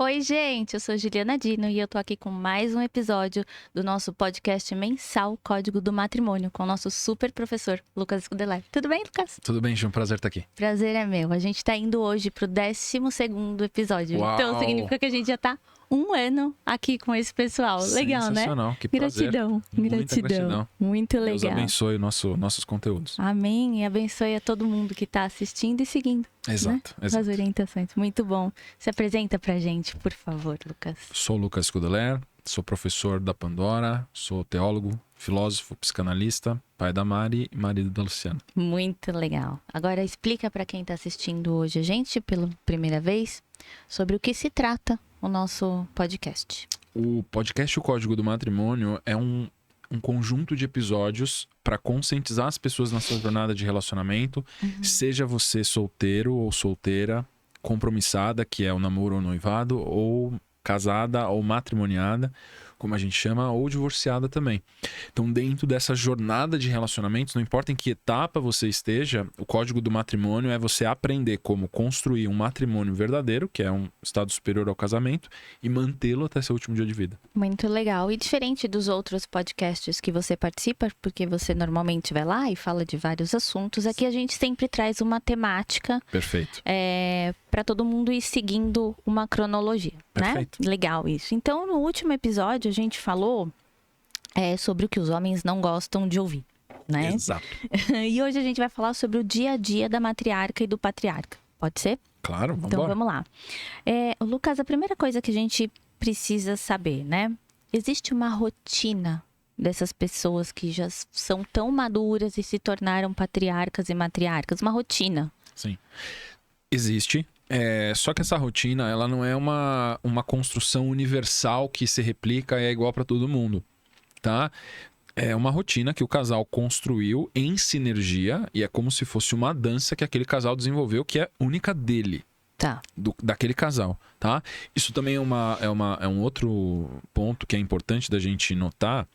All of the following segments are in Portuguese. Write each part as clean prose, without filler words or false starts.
Oi, gente, eu sou Juliana Dino e eu tô aqui com mais um episódio do nosso podcast mensal Código do Matrimônio com o nosso super professor, Lucas Scudelar. Tudo bem, Lucas? Tudo bem, Ju, um prazer estar aqui. Prazer é meu. A gente tá indo hoje pro 12º episódio. Uau! Então significa que a gente já tá um ano aqui com esse pessoal. Legal, né? Sensacional, que prazer. Gratidão, Muita gratidão. Muito legal. Deus abençoe nossos conteúdos. Amém. E abençoe a todo mundo que tá assistindo e seguindo. Exato, As orientações. Muito bom. Se apresenta pra gente, por favor, Lucas. Sou Lucas Scudelar, sou professor da Pandora, sou teólogo, filósofo, psicanalista, pai da Mari e marido da Luciana. Muito legal. Agora explica pra quem tá assistindo hoje a gente pela primeira vez sobre o que se trata o nosso podcast. O podcast O Código do Matrimônio é um conjunto de episódios para conscientizar as pessoas na sua jornada de relacionamento, seja você solteiro ou solteira, compromissada, que é o namoro ou noivado, ou casada ou matrimoniada, como a gente chama, ou divorciada também. Então, dentro dessa jornada de relacionamentos, não importa em que etapa você esteja, o Código do Matrimônio é você aprender como construir um matrimônio verdadeiro, que é um estado superior ao casamento, e mantê-lo até seu último dia de vida. Muito legal. E diferente dos outros podcasts que você participa, porque você normalmente vai lá e fala de vários assuntos, aqui a gente sempre traz uma temática. Perfeito. Para todo mundo ir seguindo uma cronologia, Perfeito. né? Legal isso. Então, no último episódio, a gente falou sobre o que os homens não gostam de ouvir, né? Exato. E hoje a gente vai falar sobre o dia a dia da matriarca e do patriarca. Pode ser? Claro, vamos Então, embora. vamos lá. Lucas, a primeira coisa que a gente precisa saber, né? Existe uma rotina dessas pessoas que já são tão maduras e se tornaram patriarcas e matriarcas? Uma rotina. Sim. Existe. Só que essa rotina, ela não é uma construção universal que se replica e é igual para todo mundo, tá? É uma rotina que o casal construiu em sinergia e é como se fosse uma dança que aquele casal desenvolveu que é única dele. Tá. Daquele casal, tá? Isso também é um outro ponto que é importante da gente notar,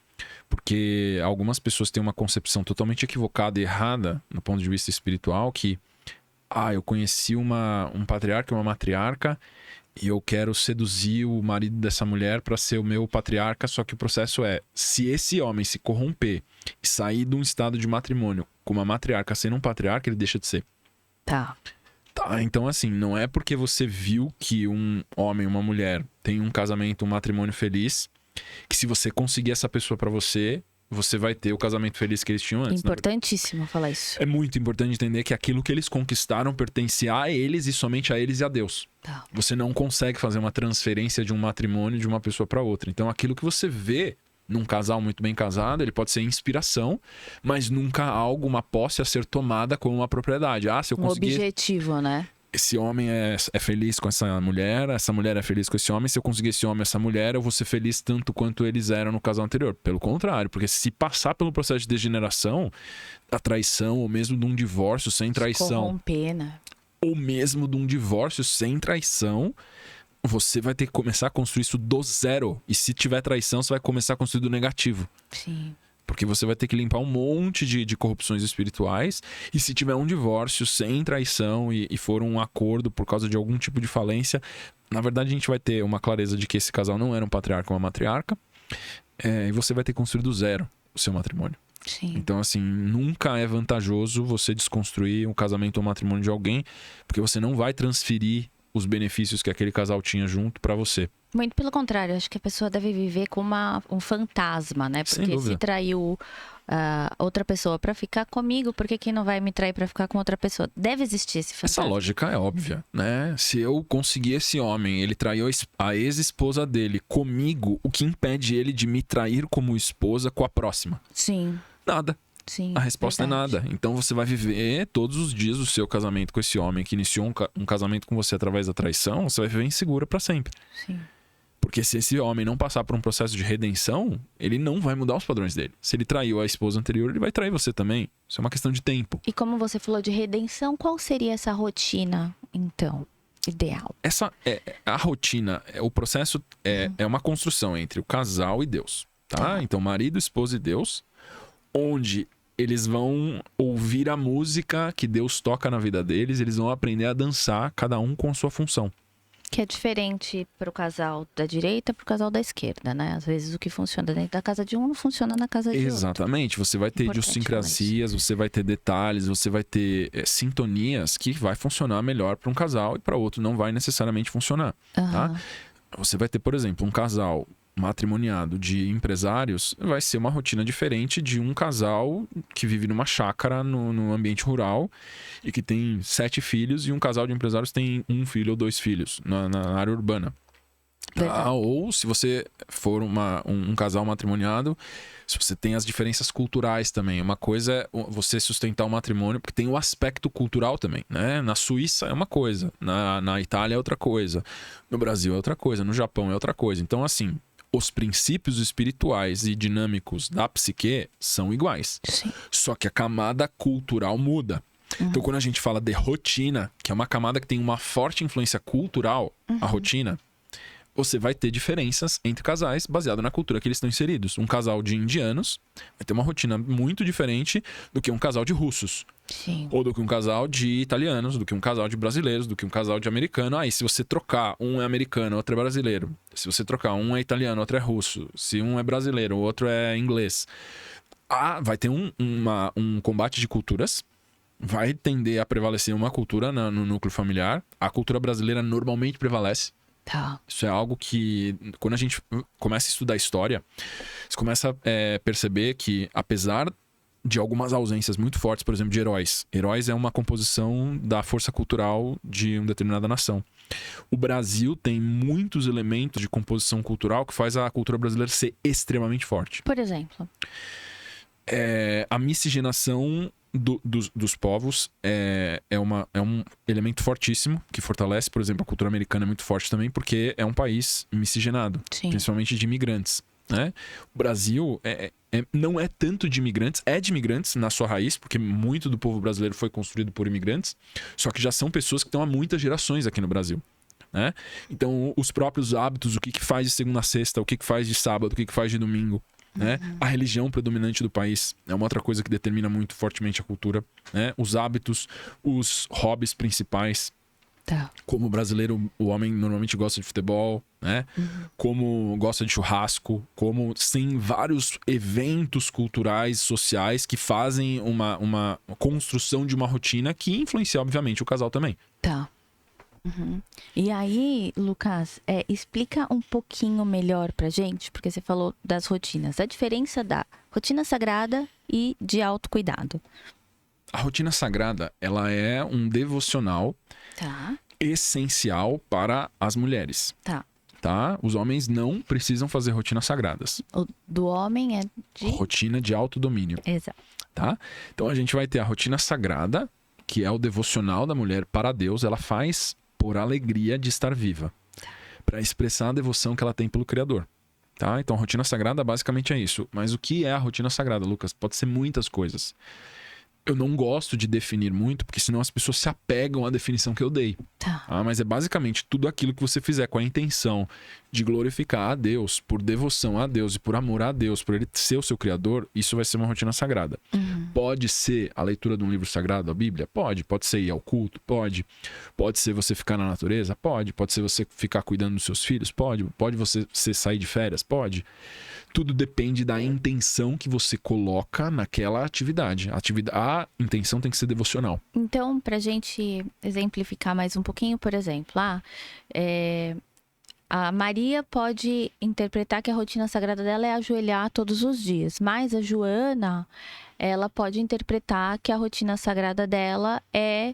porque algumas pessoas têm uma concepção totalmente equivocada e errada no ponto de vista espiritual que eu conheci um patriarca e uma matriarca e eu quero seduzir o marido dessa mulher para ser o meu patriarca, só que o processo se esse homem se corromper e sair de um estado de matrimônio com uma matriarca sendo um patriarca, ele deixa de ser. Tá. Então assim, não é porque você viu que um homem e uma mulher têm um casamento, um matrimônio feliz, que se você conseguir essa pessoa para você vai ter o casamento feliz que eles tinham antes. Importantíssimo falar isso. É muito importante entender que aquilo que eles conquistaram pertence a eles e somente a eles e a Deus. Tá. Você não consegue fazer uma transferência de um matrimônio de uma pessoa para outra. Então aquilo que você vê num casal muito bem casado, ele pode ser inspiração, mas nunca uma posse a ser tomada como uma propriedade. Se eu conseguir... objetivo, né? Esse homem é feliz com essa mulher é feliz com esse homem. Se eu conseguir esse homem, essa mulher, eu vou ser feliz tanto quanto eles eram no casal anterior. Pelo contrário, porque se passar pelo processo de degeneração, a traição, ou mesmo de um divórcio sem traição, corromper, né? ou mesmo de um divórcio sem traição, você vai ter que começar a construir isso do zero. E se tiver traição, você vai começar a construir do negativo. Sim. Porque você vai ter que limpar um monte de corrupções espirituais. E se tiver um divórcio sem traição e for um acordo por causa de algum tipo de falência, na verdade a gente vai ter uma clareza de que esse casal não era um patriarca ou uma matriarca. E você vai ter que construir do zero o seu matrimônio. Sim. Então assim, nunca é vantajoso você desconstruir um casamento ou um matrimônio de alguém, porque você não vai transferir os benefícios que aquele casal tinha junto para você. Muito pelo contrário, acho que a pessoa deve viver com um fantasma, né? Sem Porque dúvida. se traiu outra pessoa pra ficar comigo, por que não vai me trair pra ficar com outra pessoa? Deve existir esse fantasma. Essa lógica é óbvia, né? Se eu conseguir esse homem, ele traiu a ex-esposa dele comigo, o que impede ele de me trair como esposa com a próxima? Sim. Nada. Sim. A resposta é nada. Então você vai viver todos os dias o seu casamento com esse homem que iniciou um casamento com você através da traição, você vai viver insegura pra sempre. Sim. Porque se esse homem não passar por um processo de redenção, ele não vai mudar os padrões dele. Se ele traiu a esposa anterior, ele vai trair você também. Isso é uma questão de tempo. E como você falou de redenção, qual seria essa rotina, então, ideal? A rotina, o processo é uma construção entre o casal e Deus, tá? Então, marido, esposa e Deus, onde eles vão ouvir a música que Deus toca na vida deles, eles vão aprender a dançar, cada um com a sua função. Que é diferente para o casal da direita para o casal da esquerda, né? Às vezes o que funciona dentro da casa de um não funciona na casa de outro. Exatamente. Você vai ter Importante idiosincrasias, você vai ter detalhes, você vai ter sintonias que vai funcionar melhor para um casal e para outro não vai necessariamente funcionar, tá? Aham. Você vai ter, por exemplo, um casal matrimoniado de empresários, vai ser uma rotina diferente de um casal que vive numa chácara no ambiente rural e que tem 7 filhos, e um casal de empresários tem 1 filho ou 2 filhos na área urbana. Verdade. Ou se você for um casal matrimoniado, se você tem as diferenças culturais também. Uma coisa é você sustentar o matrimônio, porque tem o aspecto cultural também, né? Na Suíça é uma coisa, na Itália é outra coisa, no Brasil é outra coisa, no Japão é outra coisa. Então, assim, os princípios espirituais e dinâmicos da psique são iguais. Sim. Só que a camada cultural muda. Então, quando a gente fala de rotina, que é uma camada que tem uma forte influência cultural, a rotina, você vai ter diferenças entre casais baseado na cultura que eles estão inseridos. Um casal de indianos vai ter uma rotina muito diferente do que um casal de russos. Sim. Ou do que um casal de italianos, do que um casal de brasileiros, do que um casal de americano. Aí, se você trocar, um é americano, outro é brasileiro. Se você trocar, um é italiano, outro é russo. Se um é brasileiro, o outro é inglês. Vai ter um combate de culturas. Vai tender a prevalecer uma cultura no núcleo familiar. A cultura brasileira normalmente prevalece. Tá. Isso é algo que, quando a gente começa a estudar história, você começa a perceber que, apesar de algumas ausências muito fortes, por exemplo, de heróis. Heróis é uma composição da força cultural de uma determinada nação. O Brasil tem muitos elementos de composição cultural que faz a cultura brasileira ser extremamente forte. Por exemplo. A miscigenação dos povos é um elemento fortíssimo que fortalece, por exemplo, a cultura americana é muito forte também, porque é um país miscigenado, Sim. principalmente de imigrantes, né? O Brasil não é tanto de imigrantes, é de imigrantes na sua raiz, porque muito do povo brasileiro foi construído por imigrantes, só que já são pessoas que estão há muitas gerações aqui no Brasil, né? Então, os próprios hábitos, o que faz de segunda a sexta, o que faz de sábado, o que faz de domingo, né? A religião predominante do país é uma outra coisa que determina muito fortemente a cultura, né? Os hábitos, os hobbies principais. Tá. Como brasileiro, o homem normalmente gosta de futebol, né? Como gosta de churrasco, como tem vários eventos culturais, sociais que fazem uma construção de uma rotina que influencia, obviamente, o casal também. Tá. E aí, Lucas, explica um pouquinho melhor pra gente, porque você falou das rotinas, a diferença da rotina sagrada e de autocuidado. A rotina sagrada, ela é um devocional Tá. essencial para as mulheres, Tá. tá? Os homens não precisam fazer rotinas sagradas. O do homem é de... Rotina de autodomínio, Exato. tá? Então a gente vai ter a rotina sagrada, que é o devocional da mulher para Deus. Ela faz por alegria de estar viva, para expressar a devoção que ela tem pelo Criador, tá? Então a rotina sagrada basicamente é isso. Mas o que é a rotina sagrada, Lucas? Pode ser muitas coisas. Eu não gosto de definir muito, porque senão as pessoas se apegam à definição que eu dei. Tá. Mas é basicamente tudo aquilo que você fizer com a intenção de glorificar a Deus, por devoção a Deus e por amor a Deus, por Ele ser o seu Criador, isso vai ser uma rotina sagrada. Pode ser a leitura de um livro sagrado, a Bíblia? Pode ser ir ao culto? Pode ser você ficar na natureza? Pode ser você ficar cuidando dos seus filhos? Pode você sair de férias? Pode. Tudo depende da intenção que você coloca naquela atividade. A intenção tem que ser devocional. Então, pra gente exemplificar mais um pouquinho, por exemplo, a Maria pode interpretar que a rotina sagrada dela é ajoelhar todos os dias, mas a Joana, ela pode interpretar que a rotina sagrada dela é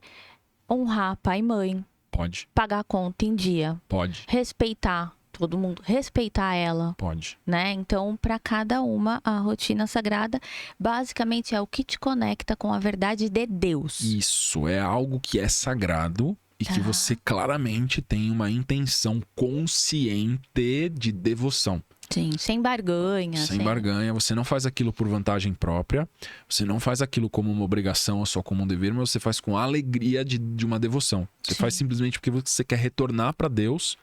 honrar pai e mãe, Pode. pagar a conta em dia, Pode. respeitar todo mundo, respeitar ela, Pode. né? Então, para cada uma, a rotina sagrada basicamente é o que te conecta com a verdade de Deus. Isso é algo que é sagrado e que você claramente tem uma intenção consciente de devoção. Sim, sem barganha. Sem barganha. Você não faz aquilo por vantagem própria. Você não faz aquilo como uma obrigação ou só como um dever, mas você faz com a alegria de uma devoção. Você faz simplesmente porque você quer retornar para Deus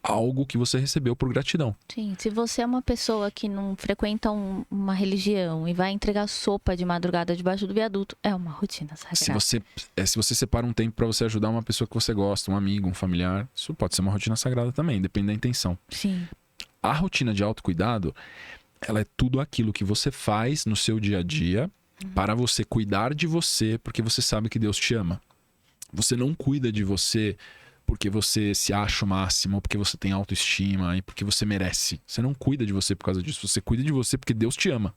algo que você recebeu por gratidão. Sim, se você é uma pessoa que não frequenta uma religião e vai entregar sopa de madrugada debaixo do viaduto, é uma rotina sagrada. Se você separa um tempo para você ajudar uma pessoa que você gosta, um amigo, um familiar, isso pode ser uma rotina sagrada também, depende da intenção. Sim. A rotina de autocuidado, ela é tudo aquilo que você faz no seu dia a dia para você cuidar de você, porque você sabe que Deus te ama. Você não cuida de você porque você se acha o máximo, porque você tem autoestima e porque você merece. Você não cuida de você por causa disso. Você cuida de você porque Deus te ama.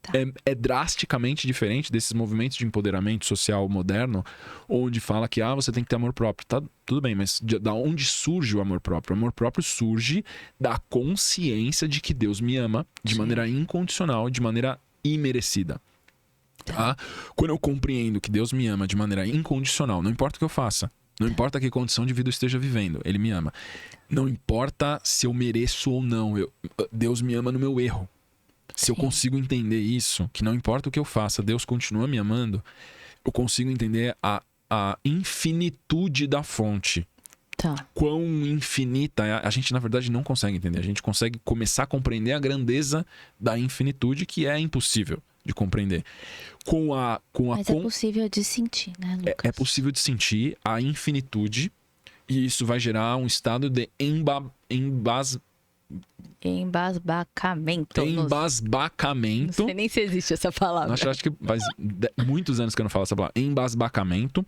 Tá. É drasticamente diferente desses movimentos de empoderamento social moderno, onde fala que você tem que ter amor próprio. Tá, tudo bem, mas da onde surge o amor próprio? O amor próprio surge da consciência de que Deus me ama de maneira incondicional, de maneira imerecida. Tá? Quando eu compreendo que Deus me ama de maneira incondicional, não importa o que eu faça, não importa que condição de vida eu esteja vivendo, Ele me ama. Não importa se eu mereço ou não, Deus me ama no meu erro. Se eu consigo entender isso, que não importa o que eu faça, Deus continua me amando, eu consigo entender a infinitude da fonte. Tá. Quão infinita é. A gente, na verdade, não consegue entender. A gente consegue começar a compreender a grandeza da infinitude, que é impossível de compreender. Mas é possível de sentir, né, Lucas? É possível de sentir a infinitude, e isso vai gerar um estado de Embasbacamento. Embasbacamento. Não sei nem se existe essa palavra. Acho que faz muitos anos que eu não falo essa palavra. Embasbacamento,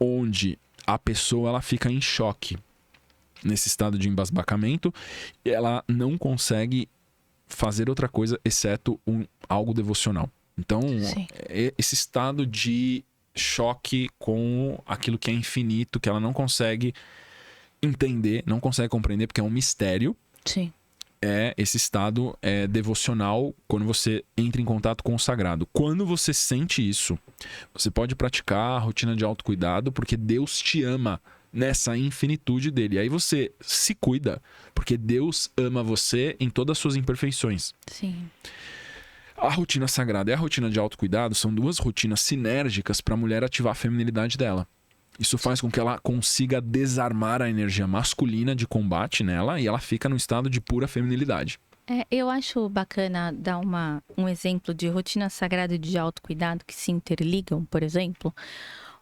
onde a pessoa ela fica em choque nesse estado de embasbacamento, e ela não consegue fazer outra coisa exceto algo devocional. Então, esse estado de choque com aquilo que é infinito, que ela não consegue entender, não consegue compreender, porque é um mistério. Sim. Esse estado devocional, quando você entra em contato com o sagrado. Quando você sente isso, você pode praticar a rotina de autocuidado, porque Deus te ama nessa infinitude dele. E aí você se cuida, porque Deus ama você em todas as suas imperfeições. Sim. A rotina sagrada e a rotina de autocuidado são duas rotinas sinérgicas para a mulher ativar a feminilidade dela. Isso faz com que ela consiga desarmar a energia masculina de combate nela e ela fica num estado de pura feminilidade. Eu acho bacana dar um exemplo de rotina sagrada e de autocuidado que se interligam, por exemplo.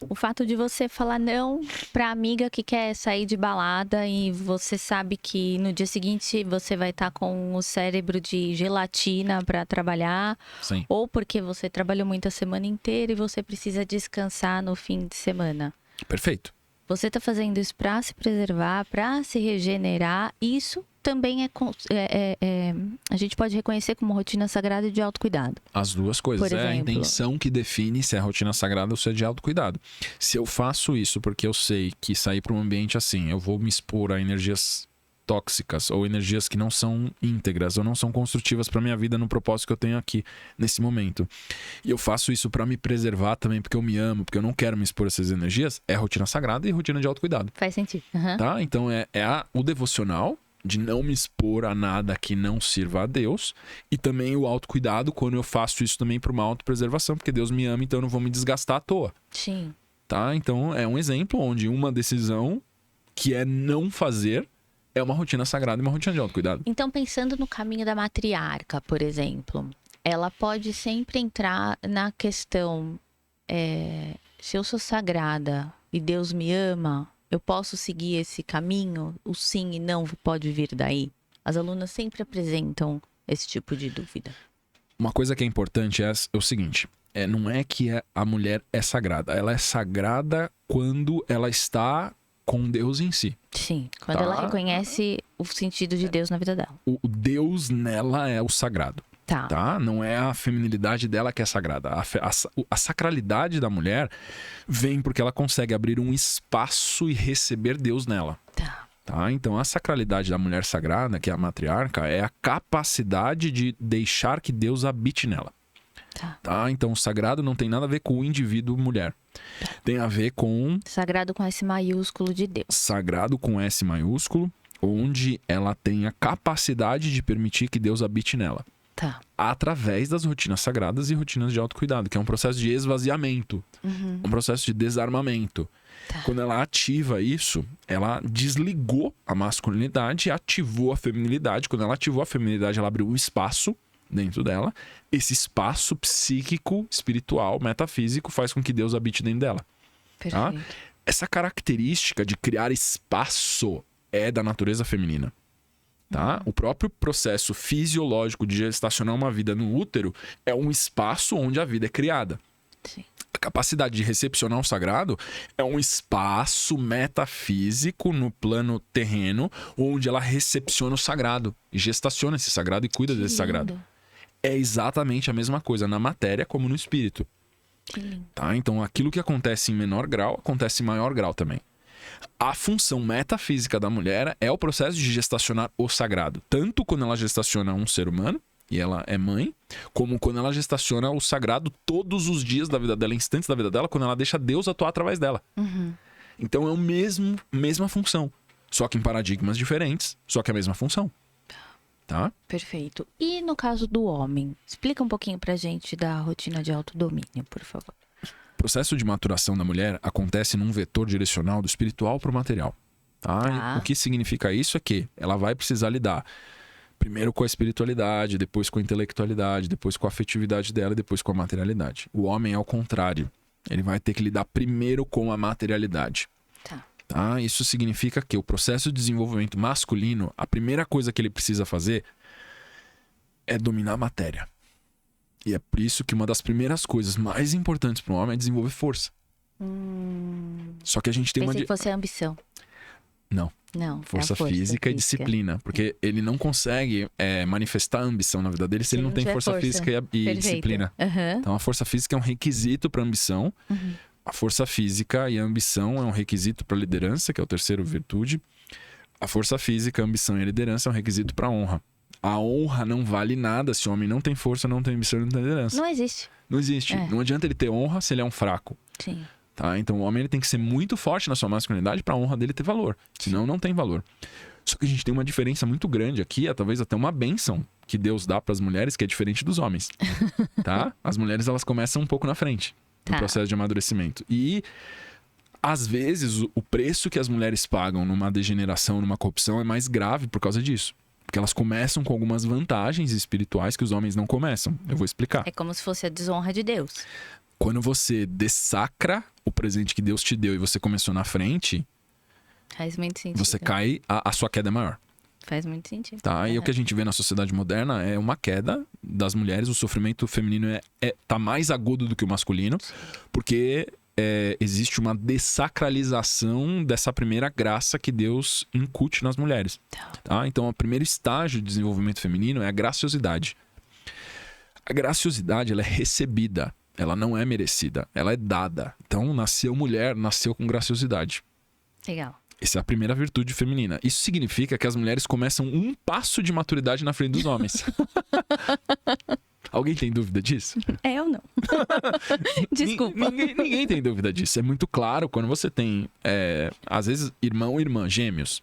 O fato de você falar não pra amiga que quer sair de balada e você sabe que no dia seguinte você vai estar com o cérebro de gelatina pra trabalhar. Sim. Ou porque você trabalhou muito a semana inteira e você precisa descansar no fim de semana. Perfeito. Você tá fazendo isso pra se preservar, pra se regenerar. Isso também a gente pode reconhecer como rotina sagrada de autocuidado. As duas coisas. Por É a exemplo. intenção que define se é rotina sagrada ou se é de autocuidado. Se eu faço isso porque eu sei que sair para um ambiente assim, eu vou me expor a energias tóxicas ou energias que não são íntegras ou não são construtivas para minha vida no propósito que eu tenho aqui nesse momento. E eu faço isso para me preservar também, porque eu me amo, porque eu não quero me expor a essas energias, é rotina sagrada e rotina de autocuidado. Faz sentido. Uhum. Tá? Então o devocional de não me expor a nada que não sirva a Deus, e também o autocuidado quando eu faço isso também para uma autopreservação, porque Deus me ama, então eu não vou me desgastar à toa. Sim. Tá? Então é um exemplo onde uma decisão que é não fazer é uma rotina sagrada e uma rotina de autocuidado. Então, pensando no caminho da matriarca, por exemplo, ela pode sempre entrar na questão: se eu sou sagrada e Deus me ama, eu posso seguir esse caminho? O sim e não pode vir daí? As alunas sempre apresentam esse tipo de dúvida. Uma coisa que é importante é o seguinte: não é que a mulher é sagrada, ela é sagrada quando ela está com Deus em si. Sim, quando ela reconhece o sentido de Deus na vida dela. O Deus nela é o sagrado. Tá? Não é a feminilidade dela que é sagrada. A sacralidade da mulher vem porque ela consegue abrir um espaço e receber Deus nela. Tá? Então a sacralidade da mulher sagrada, que é a matriarca, é a capacidade de deixar que Deus habite nela. Tá? Então o sagrado não tem nada a ver com o indivíduo mulher. Tem a ver com... Sagrado com S maiúsculo de Deus. Sagrado com S maiúsculo, onde ela tem a capacidade de permitir que Deus habite nela. Tá. através das rotinas sagradas e rotinas de autocuidado, que é um processo de esvaziamento, um processo de desarmamento. Tá. Quando ela ativa isso, ela desligou a masculinidade e ativou a feminilidade. Quando ela ativou a feminilidade, ela abriu um espaço dentro dela. Esse espaço psíquico, espiritual, metafísico faz com que Deus habite dentro dela. Tá? Perfeito. Essa característica de criar espaço é da natureza feminina. Tá? O próprio processo fisiológico de gestacionar uma vida no útero é um espaço onde a vida é criada. Sim. A capacidade de recepcionar o sagrado é um espaço metafísico no plano terreno onde ela recepciona o sagrado e gestaciona esse sagrado e cuida desse sagrado. É exatamente a mesma coisa na matéria como no espírito. Que lindo. Tá? Então, aquilo que acontece em menor grau, acontece em maior grau também. A função metafísica da mulher é o processo de gestacionar o sagrado. Tanto quando ela gestaciona um ser humano, e ela é mãe, como quando ela gestaciona o sagrado todos os dias da vida dela, instantes da vida dela, quando ela deixa Deus atuar através dela. Então, é a mesma função. Só que em paradigmas diferentes, só que a mesma função. Tá? Perfeito. E no caso do homem? Explica um pouquinho pra gente da rotina de autodomínio, por favor. O processo de maturação da mulher acontece num vetor direcional do espiritual para o material. Tá? O que significa isso é que ela vai precisar lidar primeiro com a espiritualidade, depois com a intelectualidade, depois com a afetividade dela e depois com a materialidade. O homem é o contrário. Ele vai ter que lidar primeiro com a materialidade. Tá? Isso significa que o processo de desenvolvimento masculino, a primeira coisa que ele precisa fazer é dominar a matéria. E é por isso que uma das primeiras coisas mais importantes para um homem é desenvolver força. Só que a gente tem Pensei que fosse a ambição. Não. Não, Força física e disciplina. Porque ele não consegue manifestar a ambição na vida dele se ele não tem força física e disciplina. Então a força física é um requisito para a ambição. A força física e a ambição é um requisito para a liderança, que é o terceiro virtude. A força física, a ambição e a liderança é um requisito para a honra. A honra não vale nada se o homem não tem força, não tem ambição, não tem liderança. Não existe. Não existe. Não adianta ele ter honra se ele é um fraco. Sim. Tá? Então o homem ele tem que ser muito forte na sua masculinidade para a honra dele ter valor. Senão não tem valor. Só que a gente tem uma diferença muito grande aqui, talvez até uma bênção que Deus dá para as mulheres, que é diferente dos homens. Tá? As mulheres elas começam um pouco na frente no processo de amadurecimento. E às vezes o preço que as mulheres pagam numa degeneração, numa corrupção é mais grave por causa disso. Porque elas começam com algumas vantagens espirituais que os homens não começam. Eu vou explicar. É como se fosse a desonra de Deus. Quando você dessacra o presente que Deus te deu e você começou na frente, faz muito sentido. Você cai, a sua queda é maior. Faz muito sentido. Tá? E o que a gente vê na sociedade moderna é uma queda das mulheres. O sofrimento feminino tá mais agudo do que o masculino, porque existe uma dessacralização dessa primeira graça que Deus incute nas mulheres. Tá? Então, o primeiro estágio de desenvolvimento feminino é a graciosidade. A graciosidade ela é recebida, ela não é merecida, ela é dada. Então, nasceu mulher, nasceu com graciosidade. Legal. Essa é a primeira virtude feminina. Isso significa que as mulheres começam um passo de maturidade na frente dos homens. Alguém tem dúvida disso? Eu não. Desculpa. Ninguém tem dúvida disso. É muito claro quando você tem, às vezes, irmão e irmã, gêmeos.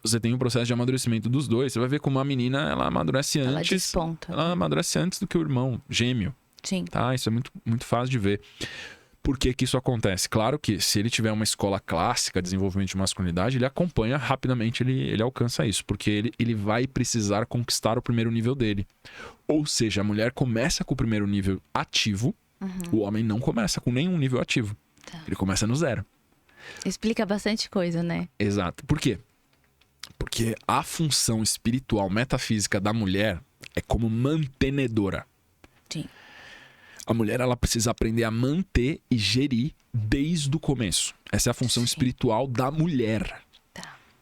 Você tem um processo de amadurecimento dos dois. Você vai ver como a menina, ela amadurece antes. Ela desponta. Ela amadurece antes do que o irmão gêmeo. Sim. Tá? Isso é muito, muito fácil de ver. Por que que isso acontece? Claro que se ele tiver uma escola clássica de desenvolvimento de masculinidade, ele acompanha rapidamente, ele alcança isso. Porque ele vai precisar conquistar o primeiro nível dele. Ou seja, a mulher começa com o primeiro nível ativo, o homem não começa com nenhum nível ativo. Tá. Ele começa no zero. Explica bastante coisa, né? Exato. Por quê? Porque a função espiritual metafísica da mulher é como mantenedora. Sim. A mulher ela precisa aprender a manter e gerir desde o começo. Essa é a função espiritual da mulher.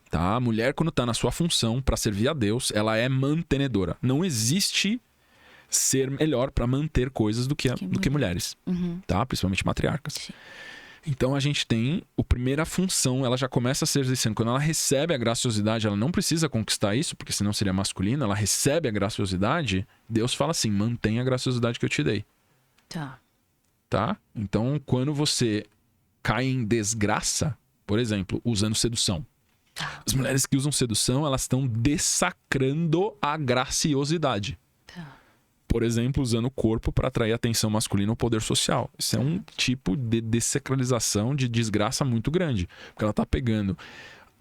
Tá? A mulher, quando está na sua função para servir a Deus, ela é mantenedora. Não existe ser melhor para manter coisas do que mulheres. Tá? Principalmente matriarcas. Sim. Então a gente tem a primeira função, ela já começa a ser exercendo. Quando ela recebe a graciosidade, ela não precisa conquistar isso, porque senão seria masculina. Ela recebe a graciosidade, Deus fala assim: mantenha a graciosidade que eu te dei. Tá? Então, quando você cai em desgraça, por exemplo, usando sedução. As mulheres que usam sedução, elas estão dessacrando a graciosidade. Por exemplo, usando o corpo para atrair atenção masculina ou poder social. Isso é um tipo de desacralização de desgraça muito grande. Porque ela tá pegando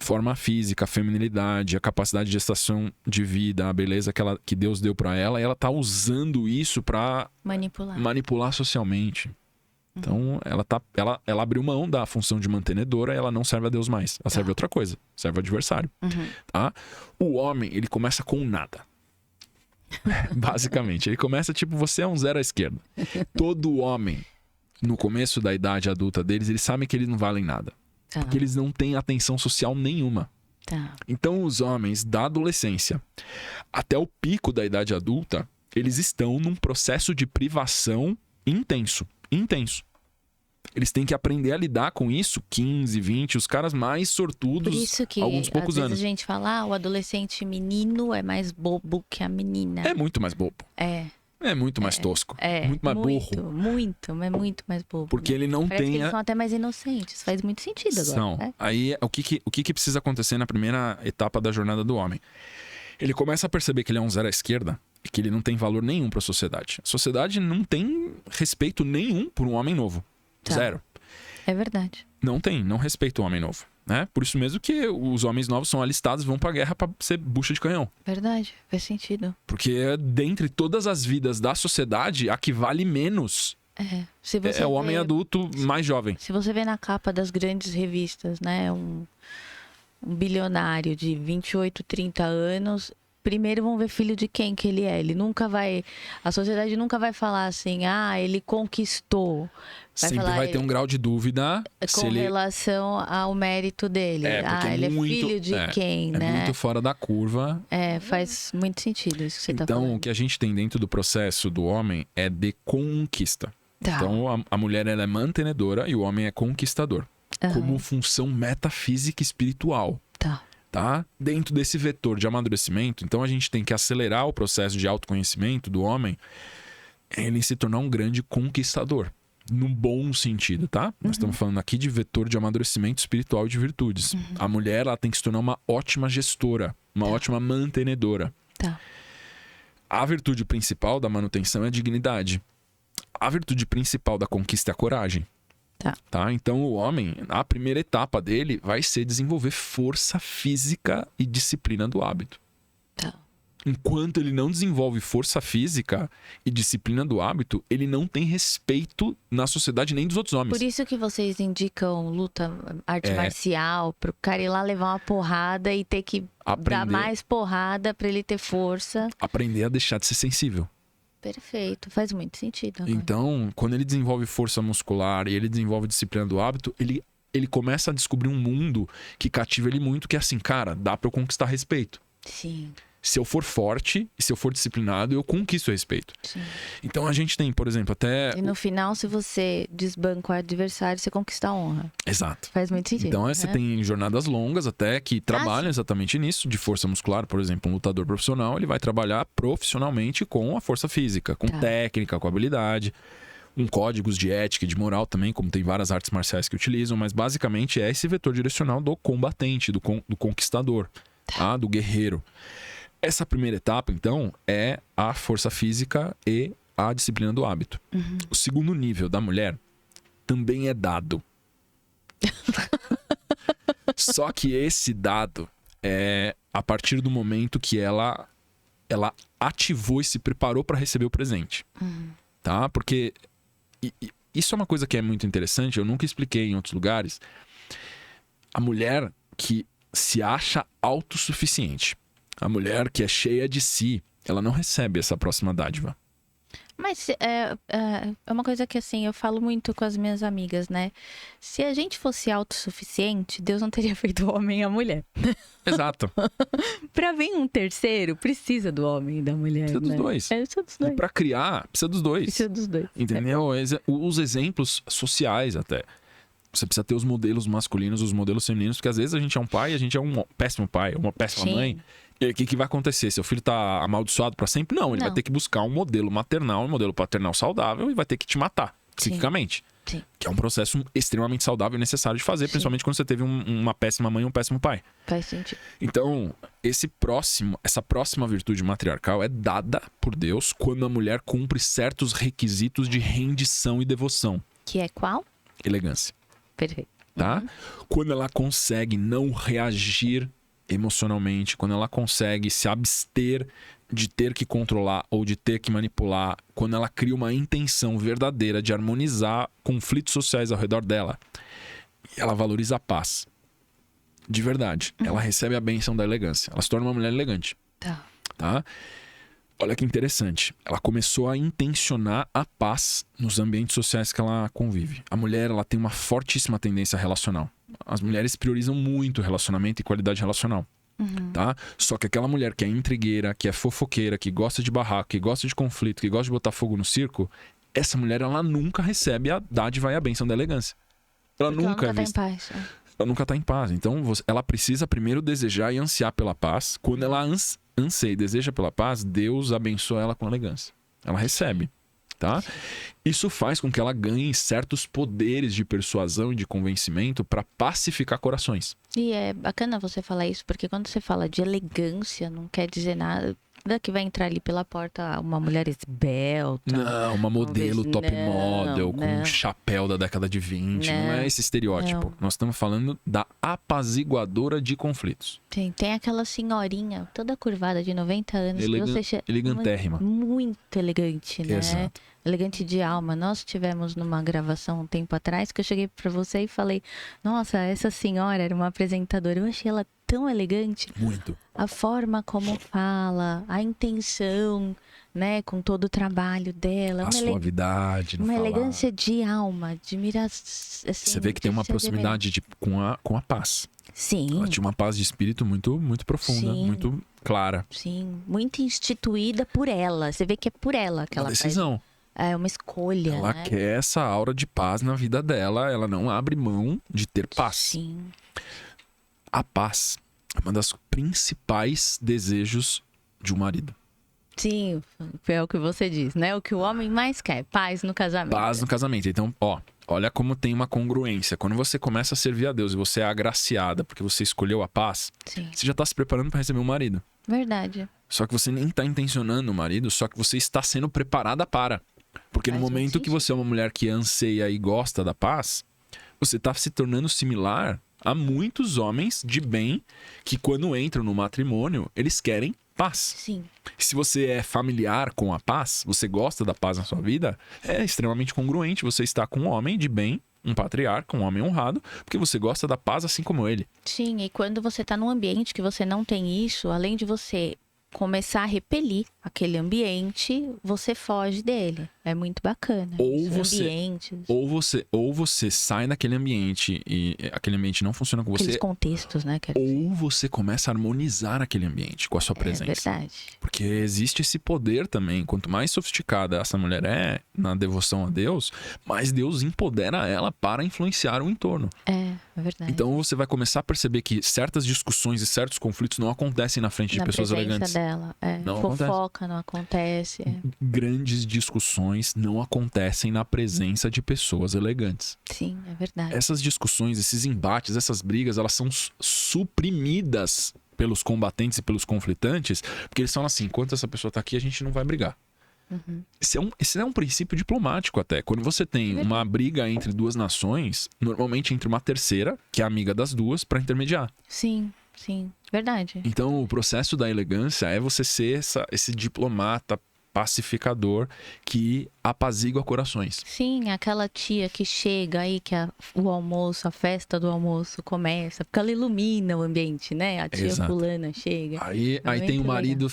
forma física, a feminilidade, a capacidade de gestação de vida, a beleza que Deus deu para ela, e ela tá usando isso para manipular socialmente. Então, ela abriu mão da função de mantenedora, ela não serve a Deus mais. Ela serve a outra coisa, serve ao adversário. Tá? O homem, ele começa com nada. Basicamente, ele começa tipo, você é um zero à esquerda. Todo homem, no começo da idade adulta deles, eles sabem que eles não valem nada. Porque eles não têm atenção social nenhuma. Então, os homens da adolescência até o pico da idade adulta, eles estão num processo de privação intenso. Eles têm que aprender a lidar com isso, 15, 20, os caras mais sortudos, por isso que, alguns poucos às anos. Vezes a gente fala, o adolescente menino é mais bobo que a menina. É muito mais bobo. É muito mais tosco. Muito mais burro. Muito mais bobo. Porque ele não Parece tem... que eles são até mais inocentes. Faz muito sentido agora. São. Né? Aí, o que precisa acontecer na primeira etapa da jornada do homem? Ele começa a perceber que ele é um zero à esquerda e que ele não tem valor nenhum para a sociedade. A sociedade não tem respeito nenhum por um homem novo. Zero. É verdade. Não respeita o homem novo. Né? Por isso mesmo que os homens novos são alistados e vão pra guerra pra ser bucha de canhão. Verdade, faz sentido. Porque dentre todas as vidas da sociedade, a que vale menos é o homem adulto mais jovem. Se você vê na capa das grandes revistas, né? Um bilionário de 28, 30 anos... Primeiro vão ver filho de quem que ele é. Ele nunca vai... A sociedade nunca vai falar assim, ele conquistou. Sempre vai ter um grau de dúvida com relação ao mérito dele. Ele é filho de quem, né? É muito fora da curva. Faz muito sentido isso que você tá falando. Então, o que a gente tem dentro do processo do homem é de conquista. Então, a mulher ela é mantenedora e o homem é conquistador. Como função metafísica e espiritual. Tá? Dentro desse vetor de amadurecimento, então a gente tem que acelerar o processo de autoconhecimento do homem, ele se tornar um grande conquistador, no bom sentido, tá? Nós estamos falando aqui de vetor de amadurecimento espiritual e de virtudes. A mulher, ela tem que se tornar uma ótima gestora, uma ótima mantenedora. A virtude principal da manutenção é a dignidade. A virtude principal da conquista é a coragem. Tá? Então o homem, a primeira etapa dele vai ser desenvolver força física e disciplina do hábito. Enquanto ele não desenvolve força física e disciplina do hábito, ele não tem respeito na sociedade nem dos outros homens. Por isso que vocês indicam luta, arte marcial, pro cara ir lá levar uma porrada e ter que dar mais porrada para ele ter força. Aprender a deixar de ser sensível. Perfeito, faz muito sentido. Agora. Então, quando ele desenvolve força muscular e ele desenvolve disciplina do hábito, ele começa a descobrir um mundo que cativa ele muito, que é assim, cara, dá pra eu conquistar respeito. Sim. Se eu for forte e se eu for disciplinado, eu conquisto o respeito. Sim. Então a gente tem, por exemplo, até... E no final, se você desbanca o adversário, você conquista a honra. Exato. Faz muito sentido. Então você tem jornadas longas até que trabalham exatamente nisso, de força muscular. Por exemplo, um lutador profissional, ele vai trabalhar profissionalmente com a força física, com técnica, com habilidade, códigos de ética e de moral também, como tem várias artes marciais que utilizam, mas basicamente é esse vetor direcional do combatente, do conquistador, do guerreiro. Essa primeira etapa, então, é a força física e a disciplina do hábito. O segundo nível da mulher também é dado. Só que esse dado é a partir do momento que ela ativou e se preparou para receber o presente. Tá? Porque isso é uma coisa que é muito interessante, eu nunca expliquei em outros lugares. A mulher que se acha autossuficiente, a mulher que é cheia de si, ela não recebe essa próxima dádiva. Mas é uma coisa que, assim, eu falo muito com as minhas amigas, né? Se a gente fosse autossuficiente, Deus não teria feito o homem e a mulher. Exato. Pra vir um terceiro, precisa do homem e da mulher, Precisa dos dois. Precisa dos dois. E pra criar, precisa dos dois. Precisa dos dois. Entendeu? Os exemplos sociais até. Você precisa ter os modelos masculinos, os modelos femininos, porque às vezes a gente é um pai, a gente é um péssimo pai, uma péssima mãe. E aí, o que vai acontecer? Seu filho tá amaldiçoado pra sempre? Não, ele vai ter que buscar um modelo maternal, um modelo paternal saudável e vai ter que te matar. psiquicamente. Sim. Que é um processo extremamente saudável e necessário de fazer, principalmente quando você teve uma péssima mãe ou um péssimo pai. Faz sentido. Então, essa próxima virtude matriarcal é dada por Deus quando a mulher cumpre certos requisitos de rendição e devoção. Que é qual? Elegância. Perfeito. Tá? Quando ela consegue não reagir emocionalmente, quando ela consegue se abster de ter que controlar ou de ter que manipular, quando ela cria uma intenção verdadeira de harmonizar conflitos sociais ao redor dela, e ela valoriza a paz. De verdade. Ela recebe a bênção da elegância. Ela se torna uma mulher elegante. Tá? Olha que interessante. Ela começou a intencionar a paz nos ambientes sociais que ela convive. A mulher, ela tem uma fortíssima tendência relacional. As mulheres priorizam muito relacionamento e qualidade relacional. Tá? Só que aquela mulher que é intrigueira, que é fofoqueira, que gosta de barraco, que gosta de conflito, que gosta de botar fogo no circo, essa mulher, ela nunca recebe a dádiva e a bênção da elegância. Ela nunca é vista. Ela nunca está em paz. Então, ela precisa primeiro desejar e ansiar pela paz. Quando ela anseia e deseja pela paz, Deus abençoa ela com elegância. Ela recebe, tá? Isso faz com que ela ganhe certos poderes de persuasão e de convencimento para pacificar corações. E é bacana você falar isso, porque quando você fala de elegância, não quer dizer nada que vai entrar ali pela porta uma mulher esbelta. Não, uma modelo top model, com um chapéu da década de 20. Não é esse estereótipo. Nós estamos falando da apaziguadora de conflitos. Sim, tem aquela senhorinha toda curvada de 90 anos. Elegantérrima. Muito elegante, né? Exato. Elegante de alma. Nós tivemos numa gravação um tempo atrás que eu cheguei pra você e falei: nossa, essa senhora era uma apresentadora. Eu achei ela tão elegante. Muito. A forma como fala, a intenção, né, com todo o trabalho dela. A suavidade no uma falar. Elegância de alma, de mirar, assim, você vê que tem uma proximidade com a paz. Sim. Ela tinha uma paz de espírito muito, muito profunda, muito clara. Sim, muito instituída por ela. Você vê que é por ela que ela decisão. É uma escolha. Ela quer essa aura de paz na vida dela. Ela não abre mão de ter paz. Sim. A paz é uma das principais desejos de um marido. Sim, é o que você diz, né? O que o homem mais quer, paz no casamento. Paz no casamento. Então, olha como tem uma congruência. Quando você começa a servir a Deus e você é agraciada porque você escolheu a paz, você já está se preparando para receber um marido. Verdade. Só que você nem está intencionando o marido, só que você está sendo preparada para. Porque no momento que você é uma mulher que anseia e gosta da paz, você está se tornando similar a muitos homens de bem que quando entram no matrimônio, eles querem paz. Sim. Se você é familiar com a paz, você gosta da paz na sua vida, é extremamente congruente você estar com um homem de bem, um patriarca, um homem honrado, porque você gosta da paz assim como ele. Sim, e quando você está num ambiente que você não tem isso, além de você começar a repelir aquele ambiente, você foge dele. É muito bacana. Ou você sai daquele ambiente e aquele ambiente não funciona com você. Aqueles contextos, né? Ou você começa a harmonizar aquele ambiente com a sua presença. É verdade. Porque existe esse poder também. Quanto mais sofisticada essa mulher é na devoção a Deus, mais Deus empodera ela para influenciar o entorno. É verdade. Então você vai começar a perceber que certas discussões e certos conflitos não acontecem na frente de pessoas elegantes. Dela. Não fofoca não acontece. Grandes discussões não acontecem na presença de pessoas elegantes. Sim, é verdade. Essas discussões, esses embates, essas brigas, elas são suprimidas pelos combatentes e pelos conflitantes, porque eles falam assim: enquanto essa pessoa está aqui, a gente não vai brigar. Esse é um princípio diplomático até. Quando você tem uma briga entre duas nações, normalmente entre uma terceira, que é amiga das duas, para intermediar. Sim, verdade. Então, o processo da elegância é você ser esse diplomata pacificador que apazigua corações. Sim, aquela tia que chega aí, que o almoço, a festa do almoço começa, porque ela ilumina o ambiente, né? A tia fulana chega. Aí tem o marido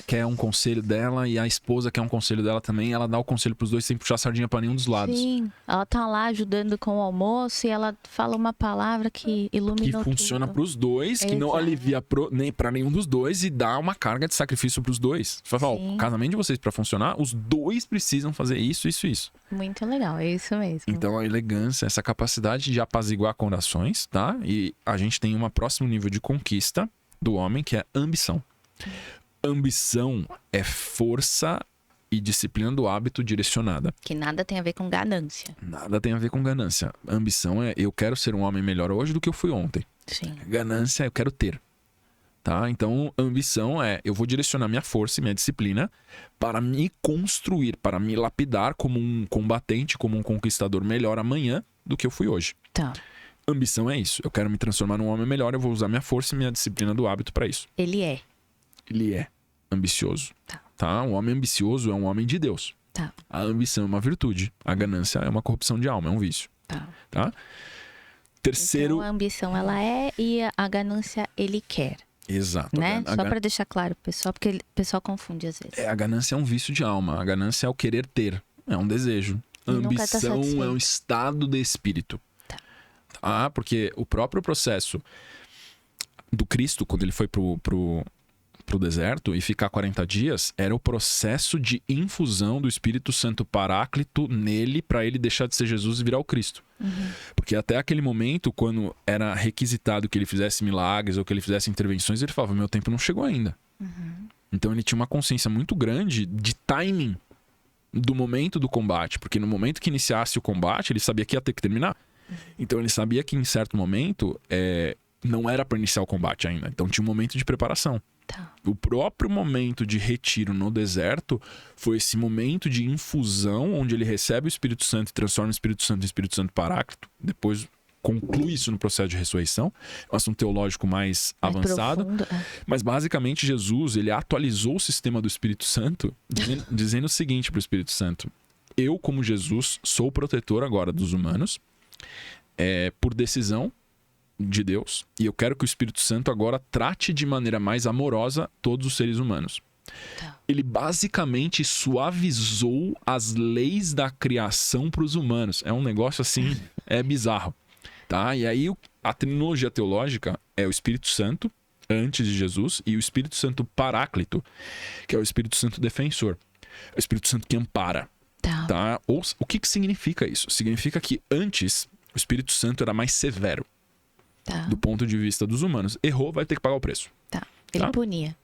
quer um conselho dela e a esposa quer um conselho dela também. Ela dá o conselho pros dois sem puxar a sardinha pra nenhum dos lados. Sim, ela tá lá ajudando com o almoço e ela fala uma palavra que ilumina que funciona pros dois, que não alivia nem pra nenhum dos dois e dá uma carga de sacrifício pros dois. Você fala, o casamento de vocês, para funcionar, os dois precisam fazer isso. Muito legal, é isso mesmo. Então a elegância, essa capacidade de apaziguar corações, tá? E a gente tem um próximo nível de conquista do homem, que é ambição. Ambição é força e disciplina do hábito direcionada. Que nada tem a ver com ganância. Nada tem a ver com ganância. A ambição é eu quero ser um homem melhor hoje do que eu fui ontem. Sim. Ganância é eu quero ter. Tá? Então, a ambição é eu vou direcionar minha força e minha disciplina para me construir, para me lapidar como um combatente, como um conquistador melhor amanhã do que eu fui hoje. Tá. Ambição é isso. Eu quero me transformar num homem melhor, eu vou usar minha força e minha disciplina do hábito para isso. Ele é. Ele é ambicioso. Tá. Um homem ambicioso é um homem de Deus. Tá. A ambição é uma virtude. A ganância é uma corrupção de alma, é um vício. Tá? Terceiro... Então, a ambição, ela é, e a ganância, ele quer. Exato. Né? Só para deixar claro, pessoal, porque o pessoal confunde às vezes. A ganância é um vício de alma. A ganância é o querer ter. É um desejo. A ambição é um estado de espírito. Tá? Porque o próprio processo do Cristo, quando ele foi pro deserto e ficar 40 dias, era o processo de infusão do Espírito Santo Paráclito nele para ele deixar de ser Jesus e virar o Cristo. Porque até aquele momento, quando era requisitado que ele fizesse milagres ou que ele fizesse intervenções, ele falava, meu tempo não chegou ainda. Então ele tinha uma consciência muito grande de timing do momento do combate, porque no momento que iniciasse o combate, ele sabia que ia ter que terminar. Então ele sabia que em certo momento não era para iniciar o combate ainda. Então tinha um momento de preparação. Tá. O próprio momento de retiro no deserto foi esse momento de infusão onde ele recebe o Espírito Santo e transforma o Espírito Santo em Espírito Santo Paráclito. Depois conclui isso no processo de ressurreição. É um assunto teológico mais avançado. Profundo, Mas basicamente Jesus, ele atualizou o sistema do Espírito Santo dizendo o seguinte para o Espírito Santo: eu, como Jesus, sou o protetor agora dos humanos por decisão de Deus, e eu quero que o Espírito Santo agora trate de maneira mais amorosa todos os seres humanos. Tá. Ele basicamente suavizou as leis da criação para os humanos. É um negócio assim, bizarro. Tá? E aí a terminologia teológica é o Espírito Santo antes de Jesus e o Espírito Santo Paráclito, que é o Espírito Santo defensor. É o Espírito Santo que ampara. Tá? O que significa isso? Significa que antes o Espírito Santo era mais severo. Do ponto de vista dos humanos. Errou, vai ter que pagar o preço. Ele punia.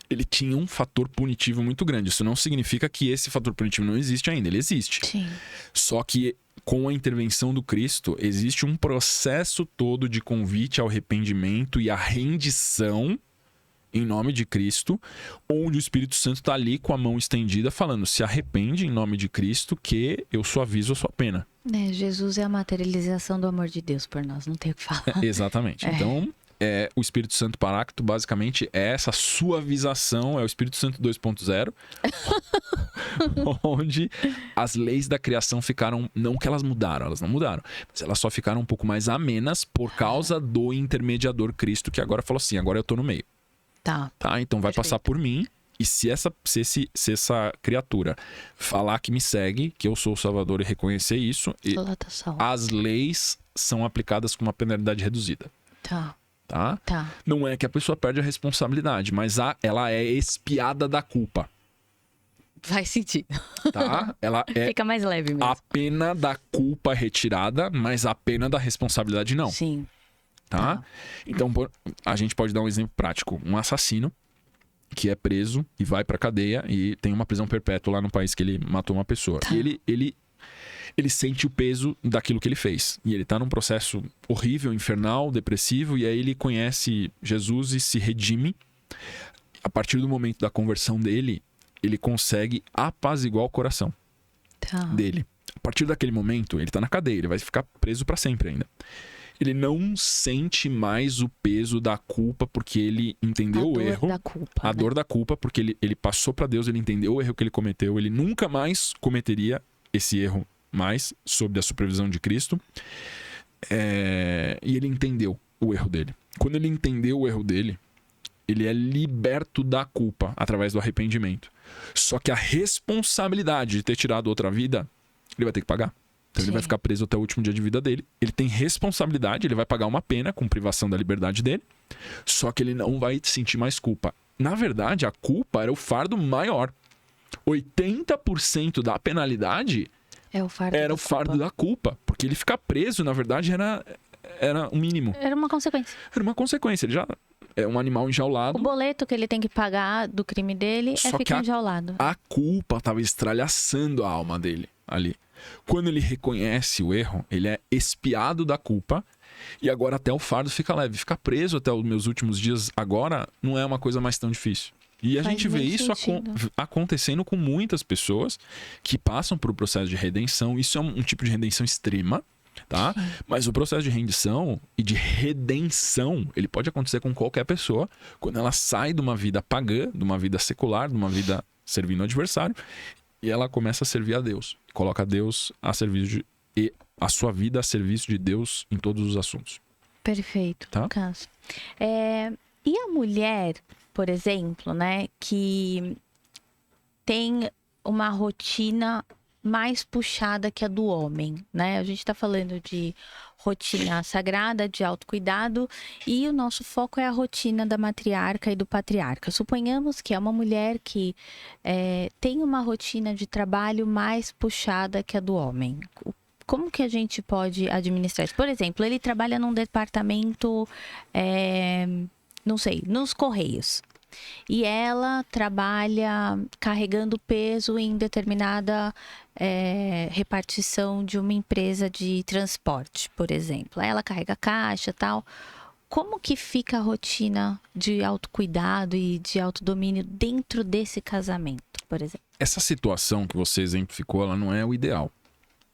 Ele tinha um fator punitivo muito grande. Isso não significa que esse fator punitivo não existe ainda. Ele existe. Sim. Só que com a intervenção do Cristo, existe um processo todo de convite ao arrependimento e à rendição em nome de Cristo, onde o Espírito Santo está ali com a mão estendida falando, se arrepende em nome de Cristo que eu suavizo a sua pena. Jesus é a materialização do amor de Deus por nós, não tem o que falar. Exatamente. Então, o Espírito Santo Paráclito basicamente é essa suavização, é o Espírito Santo 2.0, onde as leis da criação ficaram, não que elas não mudaram, mas elas só ficaram um pouco mais amenas por causa do intermediador Cristo, que agora falou assim, agora eu tô no meio. Tá, então vai passar por mim. E se essa criatura falar que me segue, que eu sou o Salvador e reconhecer isso, as leis são aplicadas com uma penalidade reduzida. Tá? Não é que a pessoa perde a responsabilidade, mas ela é expiada da culpa. Faz sentido. Tá? Ela fica mais leve mesmo. A pena da culpa é retirada, mas a pena da responsabilidade não. Sim. Tá? Então, a gente pode dar um exemplo prático. Um assassino que é preso e vai pra cadeia e tem uma prisão perpétua lá no país que ele matou uma pessoa. E ele sente o peso daquilo que ele fez. E ele tá num processo horrível, infernal, depressivo, e aí ele conhece Jesus e se redime. A partir do momento da conversão dele, ele consegue apaziguar o coração dele. A partir daquele momento, ele tá na cadeia, ele vai ficar preso pra sempre ainda. Ele não sente mais o peso da culpa porque ele entendeu o erro. A dor da culpa, porque ele passou para Deus, ele entendeu o erro que ele cometeu. Ele nunca mais cometeria esse erro mais sob a supervisão de Cristo. E ele entendeu o erro dele. Quando ele entendeu o erro dele, ele é liberto da culpa através do arrependimento. Só que a responsabilidade de ter tirado outra vida, ele vai ter que pagar. Então ele vai ficar preso até o último dia de vida dele. Ele tem responsabilidade, ele vai pagar uma pena com privação da liberdade dele. Só que ele não vai sentir mais culpa. Na verdade, a culpa era o fardo maior. 80% da penalidade era o fardo da culpa. Porque ele ficar preso, na verdade, era o mínimo. Era uma consequência. Era uma consequência. Ele já é um animal enjaulado. O boleto que ele tem que pagar do crime dele Só é que ficar enjaulado. A culpa tava estralhaçando a alma dele ali. Quando ele reconhece o erro, ele é expiado da culpa e agora até o fardo fica leve. Ficar preso até os meus últimos dias agora não é uma coisa mais tão difícil. E a Faz gente vê muito isso sentido. acontecendo com muitas pessoas que passam por um processo de redenção. Isso é um tipo de redenção extrema, tá? Sim. Mas o processo de rendição e de redenção, ele pode acontecer com qualquer pessoa quando ela sai de uma vida pagã, de uma vida secular, de uma vida servindo o adversário, e ela começa a servir a Deus. Coloca Deus a serviço e a sua vida a serviço de Deus em todos os assuntos. Perfeito, Tá. Lucas. E a mulher, por exemplo, né, que tem uma rotina mais puxada que a do homem, né? A gente está falando de rotina sagrada, de autocuidado, e o nosso foco é a rotina da matriarca e do patriarca. Suponhamos que é uma mulher que tem uma rotina de trabalho mais puxada que a do homem. Como que a gente pode administrar isso? Por exemplo, ele trabalha num departamento, não sei, nos Correios. E ela trabalha carregando peso em determinada repartição de uma empresa de transporte, por exemplo. Ela carrega caixa e tal. Como que fica a rotina de autocuidado e de autodomínio dentro desse casamento, por exemplo? Essa situação que você exemplificou, ela não é o ideal.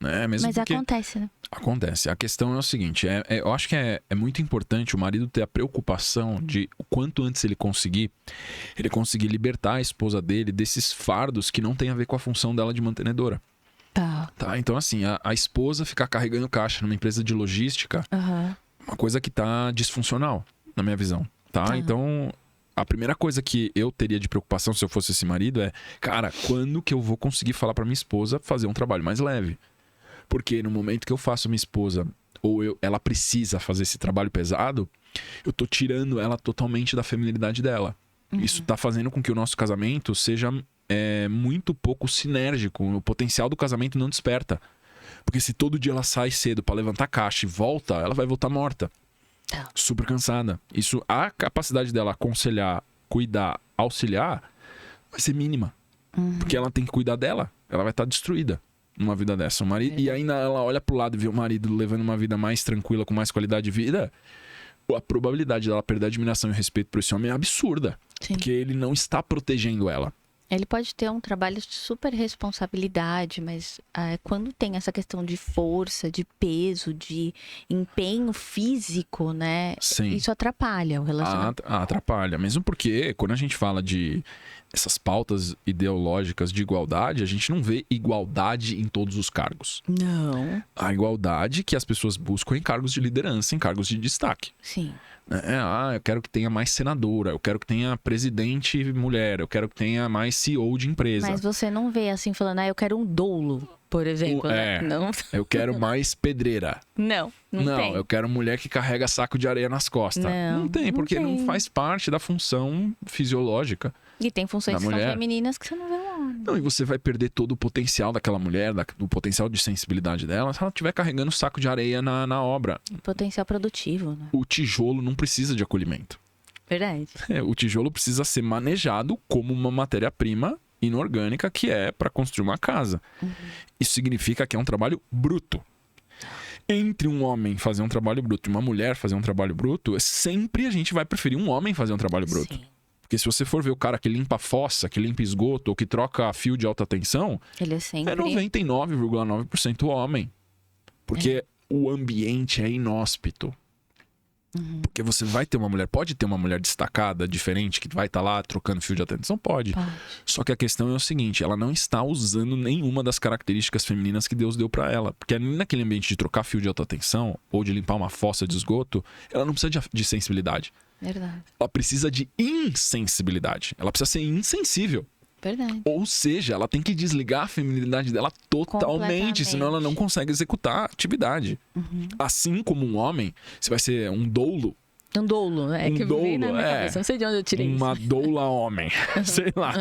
Né? Mesmo Mas porque acontece, né? acontece. A questão é o seguinte, eu acho que é muito importante o marido ter a preocupação de o quanto antes ele conseguir libertar a esposa dele desses fardos que não tem a ver com a função dela de mantenedora. Tá? Então, assim, a esposa ficar carregando caixa numa empresa de logística, uma coisa que tá disfuncional, na minha visão. Tá? Então, a primeira coisa que eu teria de preocupação se eu fosse esse marido é, cara, quando que eu vou conseguir falar pra minha esposa fazer um trabalho mais leve? Porque no momento que eu faço minha esposa, ela precisa fazer esse trabalho pesado, eu tô tirando ela totalmente da feminilidade dela. Isso tá fazendo com que o nosso casamento seja muito pouco sinérgico. O potencial do casamento não desperta. Porque se todo dia ela sai cedo pra levantar caixa e volta, ela vai voltar morta. Super cansada. A capacidade dela aconselhar, cuidar, auxiliar, vai ser mínima. Porque ela tem que cuidar dela. Ela vai estar destruída numa vida dessa. O marido, e ainda ela olha pro lado e vê o marido levando uma vida mais tranquila, com mais qualidade de vida, a probabilidade dela perder a admiração e o respeito por esse homem é absurda. Sim. Porque ele não está protegendo ela. Ele pode ter um trabalho de super responsabilidade, mas quando tem essa questão de força, de peso, de empenho físico, né? Sim. Isso atrapalha o relacionamento. Atrapalha. Mesmo porque quando a gente fala de essas pautas ideológicas de igualdade, a gente não vê igualdade em todos os cargos. Não. A igualdade que as pessoas buscam em cargos de liderança, em cargos de destaque. Sim. Eu quero que tenha mais senadora, eu quero que tenha presidente mulher, eu quero que tenha mais CEO de empresa. Mas você não vê assim falando, eu quero um doulo, por exemplo. Né? Não. Eu quero mais pedreira. Não tem. Eu quero mulher que carrega saco de areia nas costas. Não tem, porque não faz parte da função fisiológica. E tem funções que são mulher. Femininas que você não vê lá. Não, e você vai perder todo o potencial daquela mulher, do potencial de sensibilidade dela, se ela estiver carregando saco de areia na obra. Potencial produtivo, né? O tijolo não precisa de acolhimento. Verdade. O tijolo precisa ser manejado como uma matéria-prima inorgânica que é para construir uma casa. Isso significa que é um trabalho bruto. Entre um homem fazer um trabalho bruto e uma mulher fazer um trabalho bruto, sempre a gente vai preferir um homem fazer um trabalho bruto. Sim. Porque se você for ver o cara que limpa fossa, que limpa esgoto ou que troca fio de alta tensão, Ele é sempre... 99,9% homem. Porque o ambiente é inóspito. Porque você vai ter uma mulher, pode ter uma mulher destacada, diferente, que vai estar lá trocando fio de alta tensão? Pode. Só que a questão é o seguinte, ela não está usando nenhuma das características femininas que Deus deu pra ela. Porque naquele ambiente de trocar fio de alta tensão ou de limpar uma fossa de esgoto, ela não precisa de sensibilidade. Verdade. Ela precisa de insensibilidade. Ela precisa ser insensível. Verdade. Ou seja, ela tem que desligar a feminilidade dela totalmente, senão ela não consegue executar a atividade. Assim como um homem, você vai ser um doulo. Um doulo, né? Um que doulo, vem na minha cabeça. Não sei de onde eu tirei uma isso. doula homem. Sei lá,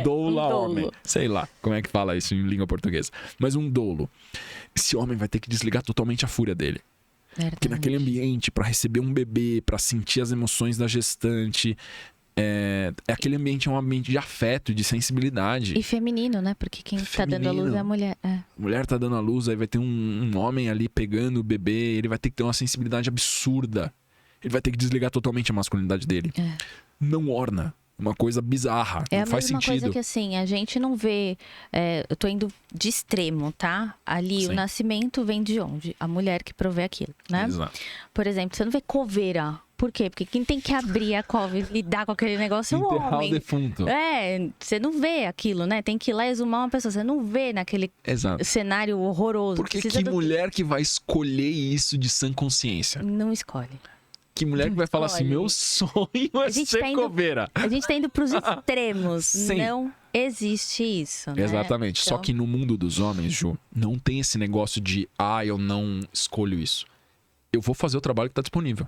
doula homem. Sei lá como é que fala isso em língua portuguesa. Mas um doulo. Esse homem vai ter que desligar totalmente a fúria dele. Porque naquele ambiente, para receber um bebê, para sentir as emoções da gestante, aquele ambiente é um ambiente de afeto, de sensibilidade. E feminino, né? Porque quem tá dando a luz é a mulher. A mulher tá dando a luz, aí vai ter um homem ali pegando o bebê, ele vai ter que ter uma sensibilidade absurda. Ele vai ter que desligar totalmente a masculinidade dele. Não orna. Uma coisa bizarra. Não faz sentido. É a mesma coisa que assim, a gente não vê... eu tô indo de extremo, tá? Ali, o nascimento vem de onde? A mulher que provê aquilo, né? Exato. Por exemplo, você não vê coveira. Por quê? Porque quem tem que abrir a cova e lidar com aquele negócio é o homem. Enterrar o defunto. Você não vê aquilo, né? Tem que ir lá exumar uma pessoa. Você não vê naquele cenário horroroso. Porque que mulher que vai escolher isso de sã consciência? Não escolhe. Que mulher que vai falar assim, meu sonho é ser coveira. A gente tá indo pros extremos. Sim. Não existe isso, né? Exatamente. Então... Só que no mundo dos homens, Ju, não tem esse negócio de, eu não escolho isso. Eu vou fazer o trabalho que tá disponível.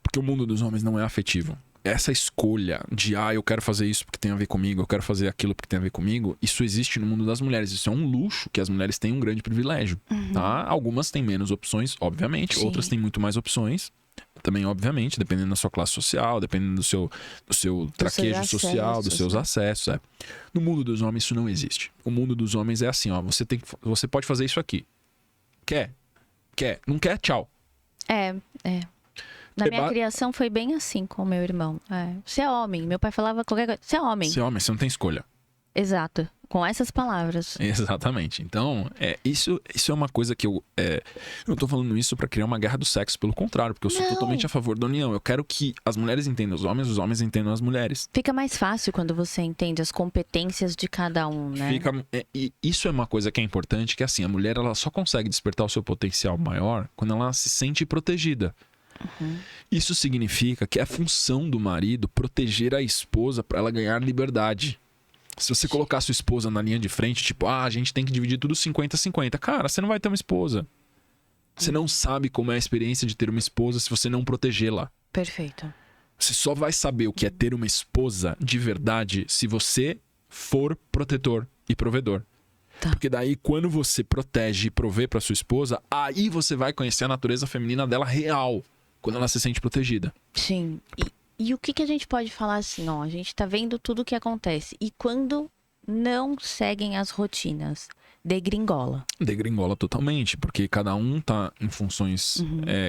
Porque o mundo dos homens não é afetivo. Essa escolha de, eu quero fazer isso porque tem a ver comigo, eu quero fazer aquilo porque tem a ver comigo, isso existe no mundo das mulheres. Isso é um luxo que as mulheres têm um grande privilégio, tá? Algumas têm menos opções, obviamente. Sim. Outras têm muito mais opções. Também, obviamente, dependendo da sua classe social, dependendo do seu traquejo social, dos seus acessos. No mundo dos homens, isso não existe. O mundo dos homens é assim, você pode fazer isso aqui. Quer? Não quer? Tchau. Na minha criação foi bem assim com o meu irmão. Você é homem. Meu pai falava qualquer coisa. Você é homem. Você é homem, você não tem escolha. Exato. Com essas palavras. Exatamente. Então, isso é uma coisa que eu não tô falando isso pra criar uma guerra do sexo. Pelo contrário, porque eu sou totalmente a favor da união. Eu quero que as mulheres entendam os homens entendam as mulheres. Fica mais fácil quando você entende as competências de cada um, né? E isso é uma coisa que é importante, que é assim, a mulher ela só consegue despertar o seu potencial maior quando ela se sente protegida. Isso significa que é função do marido proteger a esposa para ela ganhar liberdade. Se você colocar a sua esposa na linha de frente, tipo, a gente tem que dividir tudo 50-50. Cara, você não vai ter uma esposa. Você não sabe como é a experiência de ter uma esposa se você não protegê-la. Perfeito. Você só vai saber o que é ter uma esposa de verdade se você for protetor e provedor. Porque daí, quando você protege e provê para sua esposa, aí você vai conhecer a natureza feminina dela real. Quando ela se sente protegida. Sim. E o que a gente pode falar assim, a gente tá vendo tudo o que acontece. E quando não seguem as rotinas? Degringola. Degringola totalmente, porque cada um tá em funções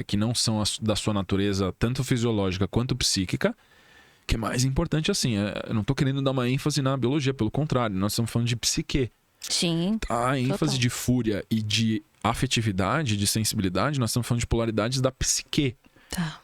que não são da sua natureza, tanto fisiológica quanto psíquica. Que é mais importante assim, eu não tô querendo dar uma ênfase na biologia, pelo contrário, nós estamos falando de psique. Sim. A ênfase de fúria e de afetividade, de sensibilidade, nós estamos falando de polaridades da psique.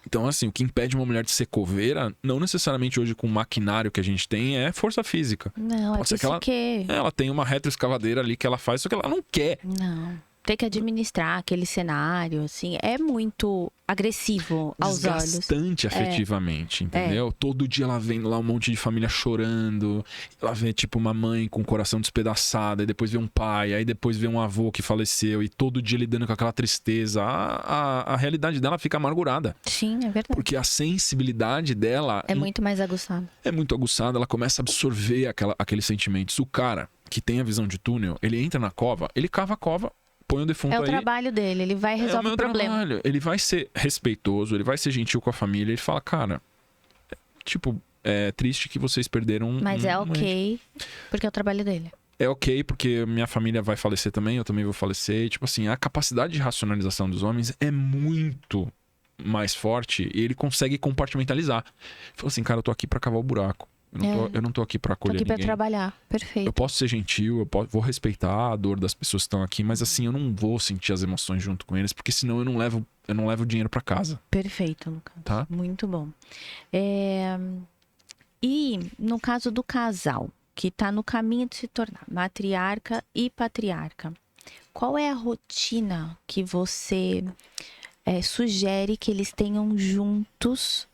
Então, assim, o que impede uma mulher de ser coveira, não necessariamente hoje com o maquinário que a gente tem, é força física. Não, pode ser que ela tem uma retroescavadeira ali que ela faz, só que ela não quer. Não. Tem que administrar aquele cenário, assim, é muito agressivo aos olhos. Desgastante afetivamente, entendeu? Todo dia ela vem lá um monte de família chorando, ela vê tipo uma mãe com o coração despedaçado, aí depois vê um pai, aí depois vê um avô que faleceu e todo dia lidando com aquela tristeza. A realidade dela fica amargurada. Sim, é verdade. Porque a sensibilidade dela... é muito mais aguçada. É muito aguçada, ela começa a absorver aqueles sentimentos. O cara que tem a visão de túnel, ele entra na cova, ele cava a cova, põe o defunto aí. É o trabalho dele, ele vai resolver o problema. Trabalho. Ele vai ser respeitoso, ele vai ser gentil com a família. Ele fala, cara, é triste que vocês perderam Mas é ok, porque é o trabalho dele. É ok, porque minha família vai falecer também, eu também vou falecer. Tipo assim, a capacidade de racionalização dos homens é muito mais forte e ele consegue compartimentalizar. Ele falou assim, cara, eu tô aqui pra cavar o buraco. Eu não tô aqui pra acolher ninguém. Tô aqui pra trabalhar, perfeito. Eu posso ser gentil, vou respeitar a dor das pessoas que estão aqui, mas assim, eu não vou sentir as emoções junto com eles, porque senão eu não levo dinheiro pra casa. Perfeito, Lucas. Tá? Muito bom. E no caso do casal, que tá no caminho de se tornar matriarca e patriarca, qual é a rotina que você sugere que eles tenham juntos,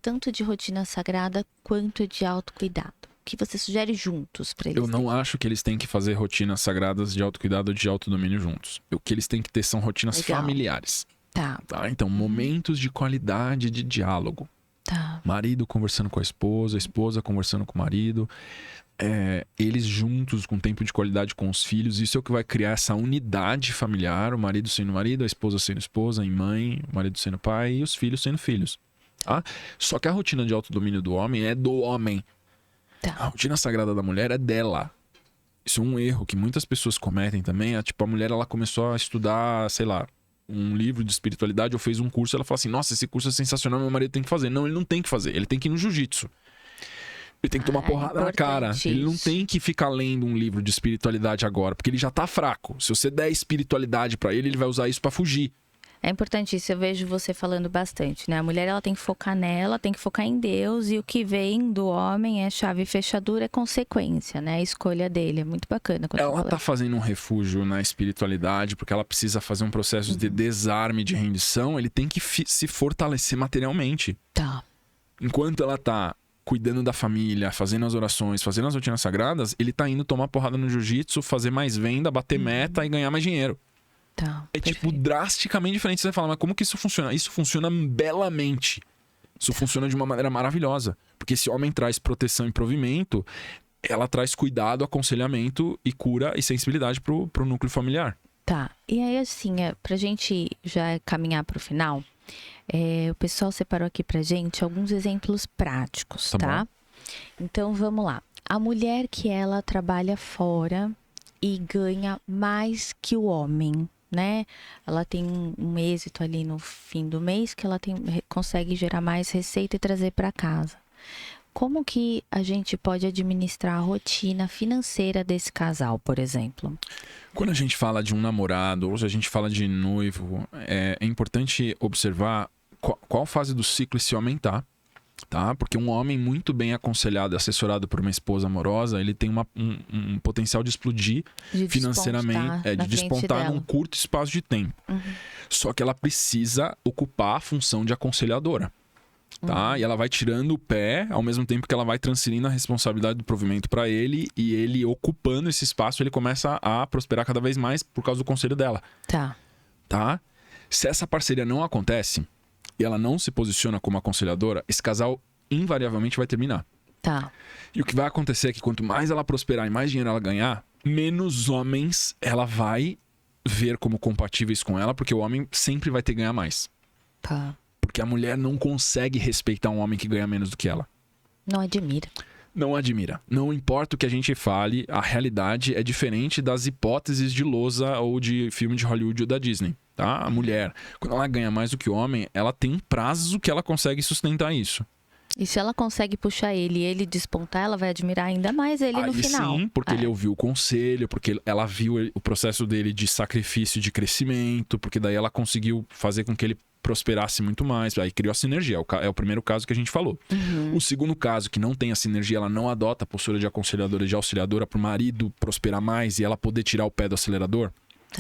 tanto de rotina sagrada quanto de autocuidado? O que você sugere juntos para eles? Eu não acho que eles têm que fazer rotinas sagradas de autocuidado ou de autodomínio juntos. O que eles têm que ter são rotinas familiares. Tá. Então, momentos de qualidade de diálogo. Tá. Tá. Marido conversando com a esposa conversando com o marido. Eles juntos, com tempo de qualidade com os filhos. Isso é o que vai criar essa unidade familiar. O marido sendo marido, a esposa sendo esposa, e mãe, o marido sendo pai e os filhos sendo filhos. Tá? Só que a rotina de autodomínio do homem é do homem. Tá. A rotina sagrada da mulher é dela. Isso é um erro que muitas pessoas cometem também. Tipo, a mulher, ela começou a estudar, sei lá, um livro de espiritualidade ou fez um curso. Ela fala assim, nossa, esse curso é sensacional, meu marido tem que fazer. Não, ele não tem que fazer. Ele tem que ir no jiu-jitsu. Ele tem que tomar porrada na cara. Ele não tem que ficar lendo um livro de espiritualidade agora, porque ele já tá fraco. Se você der espiritualidade pra ele, ele vai usar isso pra fugir. É importante isso, eu vejo você falando bastante, né? A mulher, ela tem que focar nela, tem que focar em Deus, e o que vem do homem é chave e fechadura, é consequência, né? A escolha dele, é muito bacana. Ela tá fazendo um refúgio na espiritualidade, porque ela precisa fazer um processo de desarme, de rendição, ele tem que se fortalecer materialmente. Tá. Enquanto ela tá cuidando da família, fazendo as orações, fazendo as rotinas sagradas, ele tá indo tomar porrada no jiu-jitsu, fazer mais venda, bater meta e ganhar mais dinheiro. Tá, tipo drasticamente diferente. Você vai falar, mas como que isso funciona? Isso funciona belamente. Isso funciona de uma maneira maravilhosa. Porque esse homem traz proteção e provimento, ela traz cuidado, aconselhamento e cura e sensibilidade pro núcleo familiar. Tá. E aí, assim, pra gente já caminhar pro final, o pessoal separou aqui pra gente alguns exemplos práticos, tá? Então, vamos lá. A mulher que ela trabalha fora e ganha mais que o homem, né? Ela tem um êxito ali no fim do mês que ela consegue gerar mais receita e trazer para casa. Como que a gente pode administrar a rotina financeira desse casal, por exemplo? Quando a gente fala de um namorado ou se a gente fala de noivo, é importante observar qual fase do ciclo esse homem tá? Porque um homem muito bem aconselhado, assessorado por uma esposa amorosa, ele tem um potencial de explodir financeiramente, de despontar num curto espaço de tempo. Só que ela precisa ocupar a função de aconselhadora. E ela vai tirando o pé, ao mesmo tempo que ela vai transferindo a responsabilidade do provimento para ele, e ele ocupando esse espaço, ele começa a prosperar cada vez mais por causa do conselho dela. Tá? Se essa parceria não acontece e ela não se posiciona como aconselhadora, esse casal invariavelmente vai terminar. E o que vai acontecer é que quanto mais ela prosperar e mais dinheiro ela ganhar, menos homens ela vai ver como compatíveis com ela, porque o homem sempre vai ter que ganhar mais. Porque a mulher não consegue respeitar um homem que ganha menos do que ela. Não admira. Não admira. Não importa o que a gente fale, a realidade é diferente das hipóteses de lousa ou de filme de Hollywood ou da Disney. A mulher, quando ela ganha mais do que o homem, ela tem um prazo que ela consegue sustentar isso. E se ela consegue puxar ele e ele despontar, ela vai admirar ainda mais ele no final. Sim, porque ele ouviu o conselho, porque ela viu o processo dele de sacrifício, de crescimento, porque daí ela conseguiu fazer com que ele prosperasse muito mais. Aí criou a sinergia. É o primeiro caso que a gente falou. O segundo caso, que não tem a sinergia, ela não adota a postura de aconselhadora e de auxiliadora para o marido prosperar mais e ela poder tirar o pé do acelerador,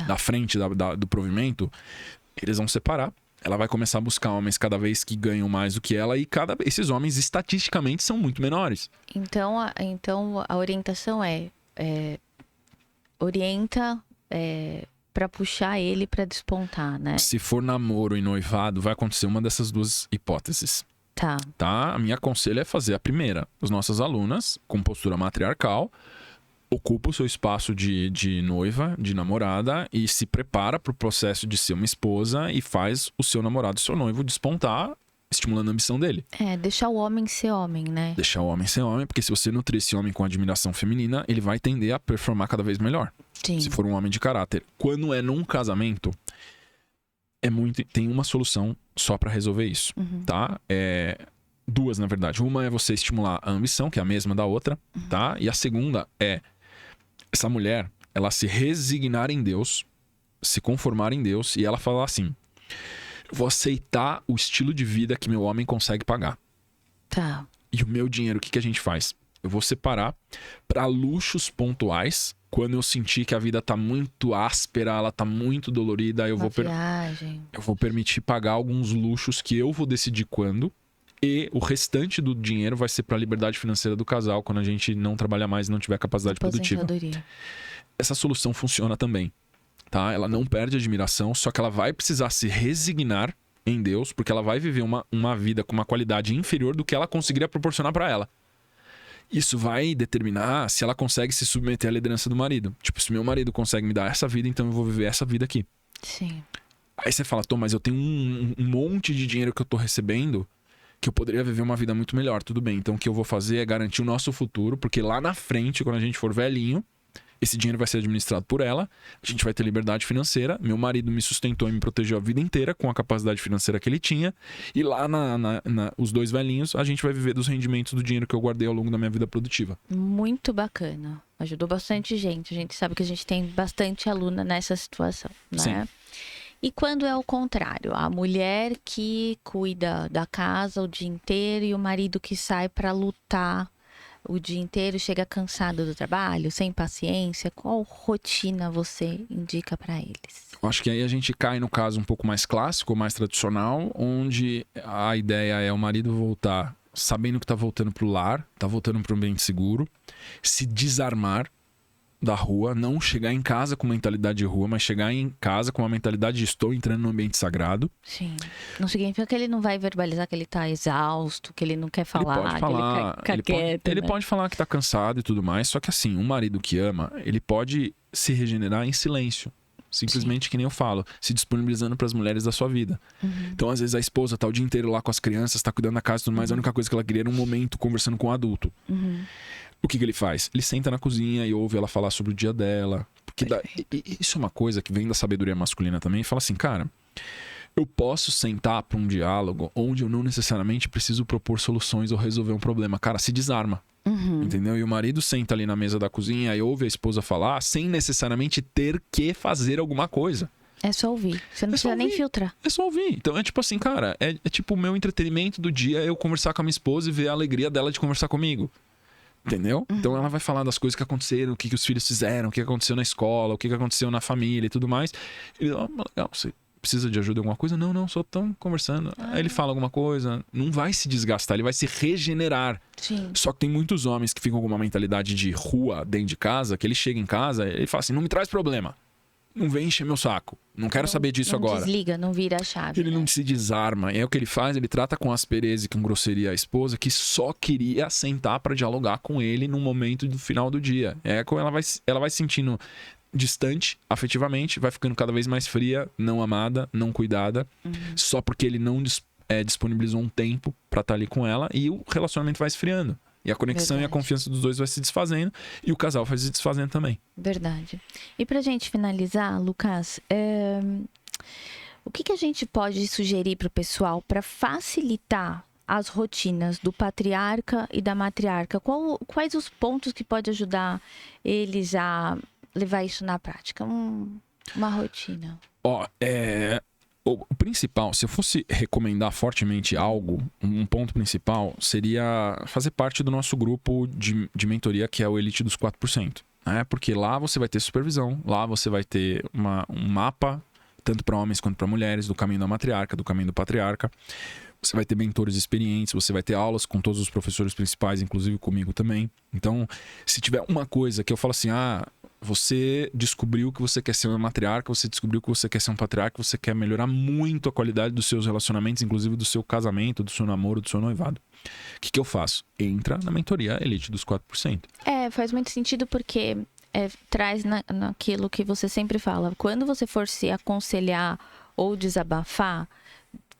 da frente do provimento, eles vão separar. Ela vai começar a buscar homens cada vez que ganham mais do que ela, e esses homens estatisticamente são muito menores. Então a orientação orienta para puxar ele para despontar, né? Se for namoro e noivado, vai acontecer uma dessas duas hipóteses. A minha aconselho é fazer a primeira. As nossas alunas, com postura matriarcal, ocupa o seu espaço de noiva, de namorada, e se prepara para o processo de ser uma esposa e faz o seu namorado e seu noivo despontar, estimulando a ambição dele. Deixar o homem ser homem, né? Deixar o homem ser homem, porque se você nutrir esse homem com admiração feminina, ele vai tender a performar cada vez melhor. Sim. Se for um homem de caráter. Quando é num casamento, tem uma solução só para resolver isso, duas, na verdade. Uma é você estimular a ambição, que é a mesma da outra, E a segunda é essa mulher, ela se resignar em Deus, se conformar em Deus, e ela falar assim: vou aceitar o estilo de vida que meu homem consegue pagar. E o meu dinheiro, o que a gente faz? Eu vou separar para luxos pontuais. Quando eu sentir que a vida tá muito áspera, ela tá muito dolorida, eu vou permitir pagar alguns luxos que eu vou decidir quando. E o restante do dinheiro vai ser para a liberdade financeira do casal, quando a gente não trabalhar mais e não tiver capacidade produtiva. Essa solução funciona também. Ela não perde admiração, só que ela vai precisar se resignar em Deus, porque ela vai viver uma vida com uma qualidade inferior do que ela conseguiria proporcionar para ela. Isso vai determinar se ela consegue se submeter à liderança do marido. Tipo, se meu marido consegue me dar essa vida, então eu vou viver essa vida aqui. Sim. Aí você fala, Tom, mas eu tenho um monte de dinheiro que eu tô recebendo que eu poderia viver uma vida muito melhor. Tudo bem, então o que eu vou fazer é garantir o nosso futuro, porque lá na frente, quando a gente for velhinho, esse dinheiro vai ser administrado por ela, a gente vai ter liberdade financeira. Meu marido me sustentou e me protegeu a vida inteira com a capacidade financeira que ele tinha. E lá os dois velhinhos, a gente vai viver dos rendimentos do dinheiro que eu guardei ao longo da minha vida produtiva. Muito bacana. Ajudou bastante gente. A gente sabe que a gente tem bastante aluna nessa situação, né? Sim. E quando é o contrário? A mulher que cuida da casa o dia inteiro e o marido que sai para lutar o dia inteiro, chega cansado do trabalho, sem paciência, qual rotina você indica para eles? Acho que aí a gente cai no caso um pouco mais clássico, mais tradicional, onde a ideia é o marido voltar sabendo que tá voltando pro lar, tá voltando pro ambiente seguro, se desarmar da rua, não chegar em casa com mentalidade de rua, mas chegar em casa com a mentalidade de estou entrando no ambiente sagrado. Sim. Não significa que ele não vai verbalizar que ele tá exausto, que ele não quer falar, Ele pode falar, que ele fica quieto, ele né? pode falar que tá cansado e tudo mais, só que assim, um marido que ama, ele pode se regenerar em silêncio. Simplesmente que nem eu falo, se disponibilizando para as mulheres da sua vida. Então, às vezes, a esposa tá o dia inteiro lá com as crianças, tá cuidando da casa e tudo mais, a única coisa que ela queria era um momento conversando com o adulto. O que ele faz? Ele senta na cozinha e ouve ela falar sobre o dia dela. Porque isso é uma coisa que vem da sabedoria masculina também. E fala assim, cara, eu posso sentar para um diálogo onde eu não necessariamente preciso propor soluções ou resolver um problema. Cara, se desarma. Entendeu? E o marido senta ali na mesa da cozinha e ouve a esposa falar sem necessariamente ter que fazer alguma coisa. É só ouvir. Você não precisa nem filtrar. É só ouvir. Então é tipo assim, cara, é tipo o meu entretenimento do dia eu conversar com a minha esposa e ver a alegria dela de conversar comigo. Entendeu? Então ela vai falar das coisas que aconteceram, o que os filhos fizeram, o que aconteceu na escola, o que aconteceu na família e tudo mais. Ele fala, legal, você precisa de ajuda em alguma coisa? Não, só estão conversando. Aí ele fala alguma coisa, não vai se desgastar, ele vai se regenerar. Sim. Só que tem muitos homens que ficam com uma mentalidade de rua dentro de casa, que ele chega em casa e ele fala assim, não me traz problema. Não vem encher meu saco. Não quero saber disso agora. Desliga, não vira a chave. Ele não se desarma. E é o que ele faz, ele trata com aspereza e com grosseria a esposa que só queria sentar para dialogar com ele no momento do final do dia. É como ela vai se sentindo distante afetivamente, vai ficando cada vez mais fria, não amada, não cuidada, só porque ele não disponibilizou um tempo para estar ali com ela e o relacionamento vai esfriando. E a conexão e a confiança dos dois vai se desfazendo e o casal vai se desfazendo também. Verdade. E pra gente finalizar, Lucas, o que a gente pode sugerir pro pessoal para facilitar as rotinas do patriarca e da matriarca? Quais os pontos que pode ajudar eles a levar isso na prática? Uma rotina. O principal, se eu fosse recomendar fortemente algo, um ponto principal seria fazer parte do nosso grupo de mentoria, que é o Elite dos 4%. Né? Porque lá você vai ter supervisão, lá você vai ter um mapa, tanto para homens quanto para mulheres, do caminho da matriarca, do caminho do patriarca. Você vai ter mentores experientes, você vai ter aulas com todos os professores principais, inclusive comigo também. Então, se tiver uma coisa que eu falo assim, você descobriu que você quer ser uma matriarca, você descobriu que você quer ser um patriarca, você quer melhorar muito a qualidade dos seus relacionamentos, inclusive do seu casamento, do seu namoro, do seu noivado. O que eu faço? Entra na mentoria Elite dos 4%. Faz muito sentido porque traz naquilo que você sempre fala. Quando você for se aconselhar ou desabafar,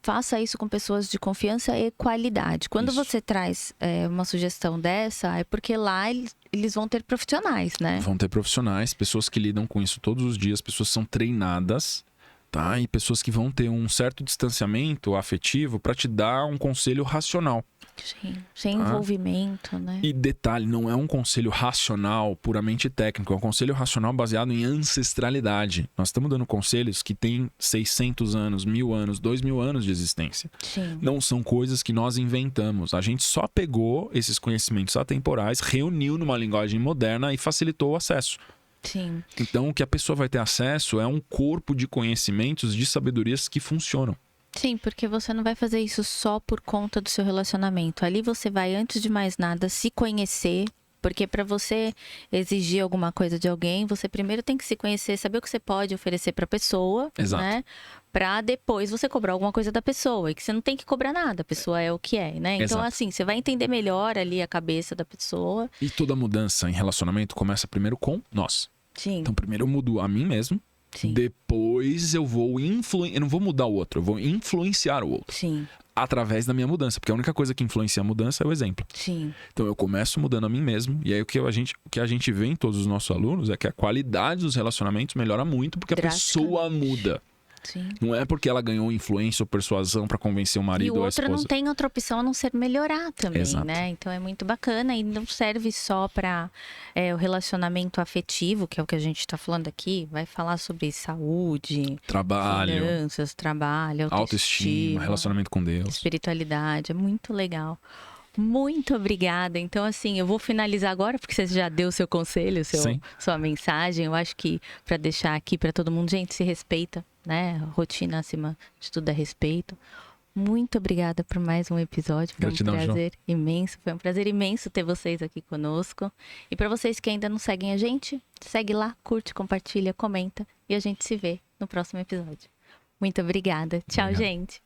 faça isso com pessoas de confiança e qualidade. Quando você traz uma sugestão dessa, é porque lá eles vão ter profissionais, né? Vão ter profissionais, pessoas que lidam com isso todos os dias, pessoas que são treinadas, tá? E pessoas que vão ter um certo distanciamento afetivo para te dar um conselho racional. Sim, sem envolvimento, né? E detalhe, não é um conselho racional puramente técnico, é um conselho racional baseado em ancestralidade. Nós estamos dando conselhos que têm 600 anos, 1000 anos, 2000 anos de existência. Sim. Não são coisas que nós inventamos. A gente só pegou esses conhecimentos atemporais, reuniu numa linguagem moderna e facilitou o acesso. Sim. Então, o que a pessoa vai ter acesso é um corpo de conhecimentos, de sabedorias que funcionam. Sim, porque você não vai fazer isso só por conta do seu relacionamento. Ali você vai, antes de mais nada, se conhecer, Porque para você exigir alguma coisa de alguém, você primeiro tem que se conhecer, saber o que você pode oferecer para a pessoa, Exato. né? Para depois você cobrar alguma coisa da pessoa. E que você não tem que cobrar nada, a pessoa é o que é, né? Então, Exato. assim, você vai entender melhor ali a cabeça da pessoa. E toda mudança em relacionamento começa primeiro com nós. Sim, Então, primeiro eu mudo a mim mesmo. sim, Depois eu vou eu não vou mudar o outro, eu vou influenciar o outro. sim, Através da minha mudança. Porque a única coisa que influencia a mudança é o exemplo. sim. Então eu começo mudando a mim mesmo. E aí o que a gente vê em todos os nossos alunos é que a qualidade dos relacionamentos melhora muito porque a pessoa muda. Sim. Não é porque ela ganhou influência ou persuasão pra convencer o E marido o ou a outro esposa. não tem outra opção a não ser melhorar também, Exato. né? Então é muito bacana e não serve só para o relacionamento afetivo, que é o que a gente está falando aqui. Vai falar sobre saúde, Trabalho, finanças, trabalho, autoestima, relacionamento com Deus. espiritualidade. É muito legal. Muito obrigada. Então, assim, eu vou finalizar agora, porque você já deu o seu conselho, Sim. sua mensagem. Eu acho que para deixar aqui para todo mundo, gente, se respeita, né? Rotina acima de tudo é respeito. Muito obrigada por mais um episódio. Foi Gratidão, um prazer imenso. Foi um prazer imenso ter vocês aqui conosco. E para vocês que ainda não seguem a gente, segue lá, curte, compartilha, comenta. E a gente se vê no próximo episódio. Muito obrigada. Tchau, Obrigado. gente.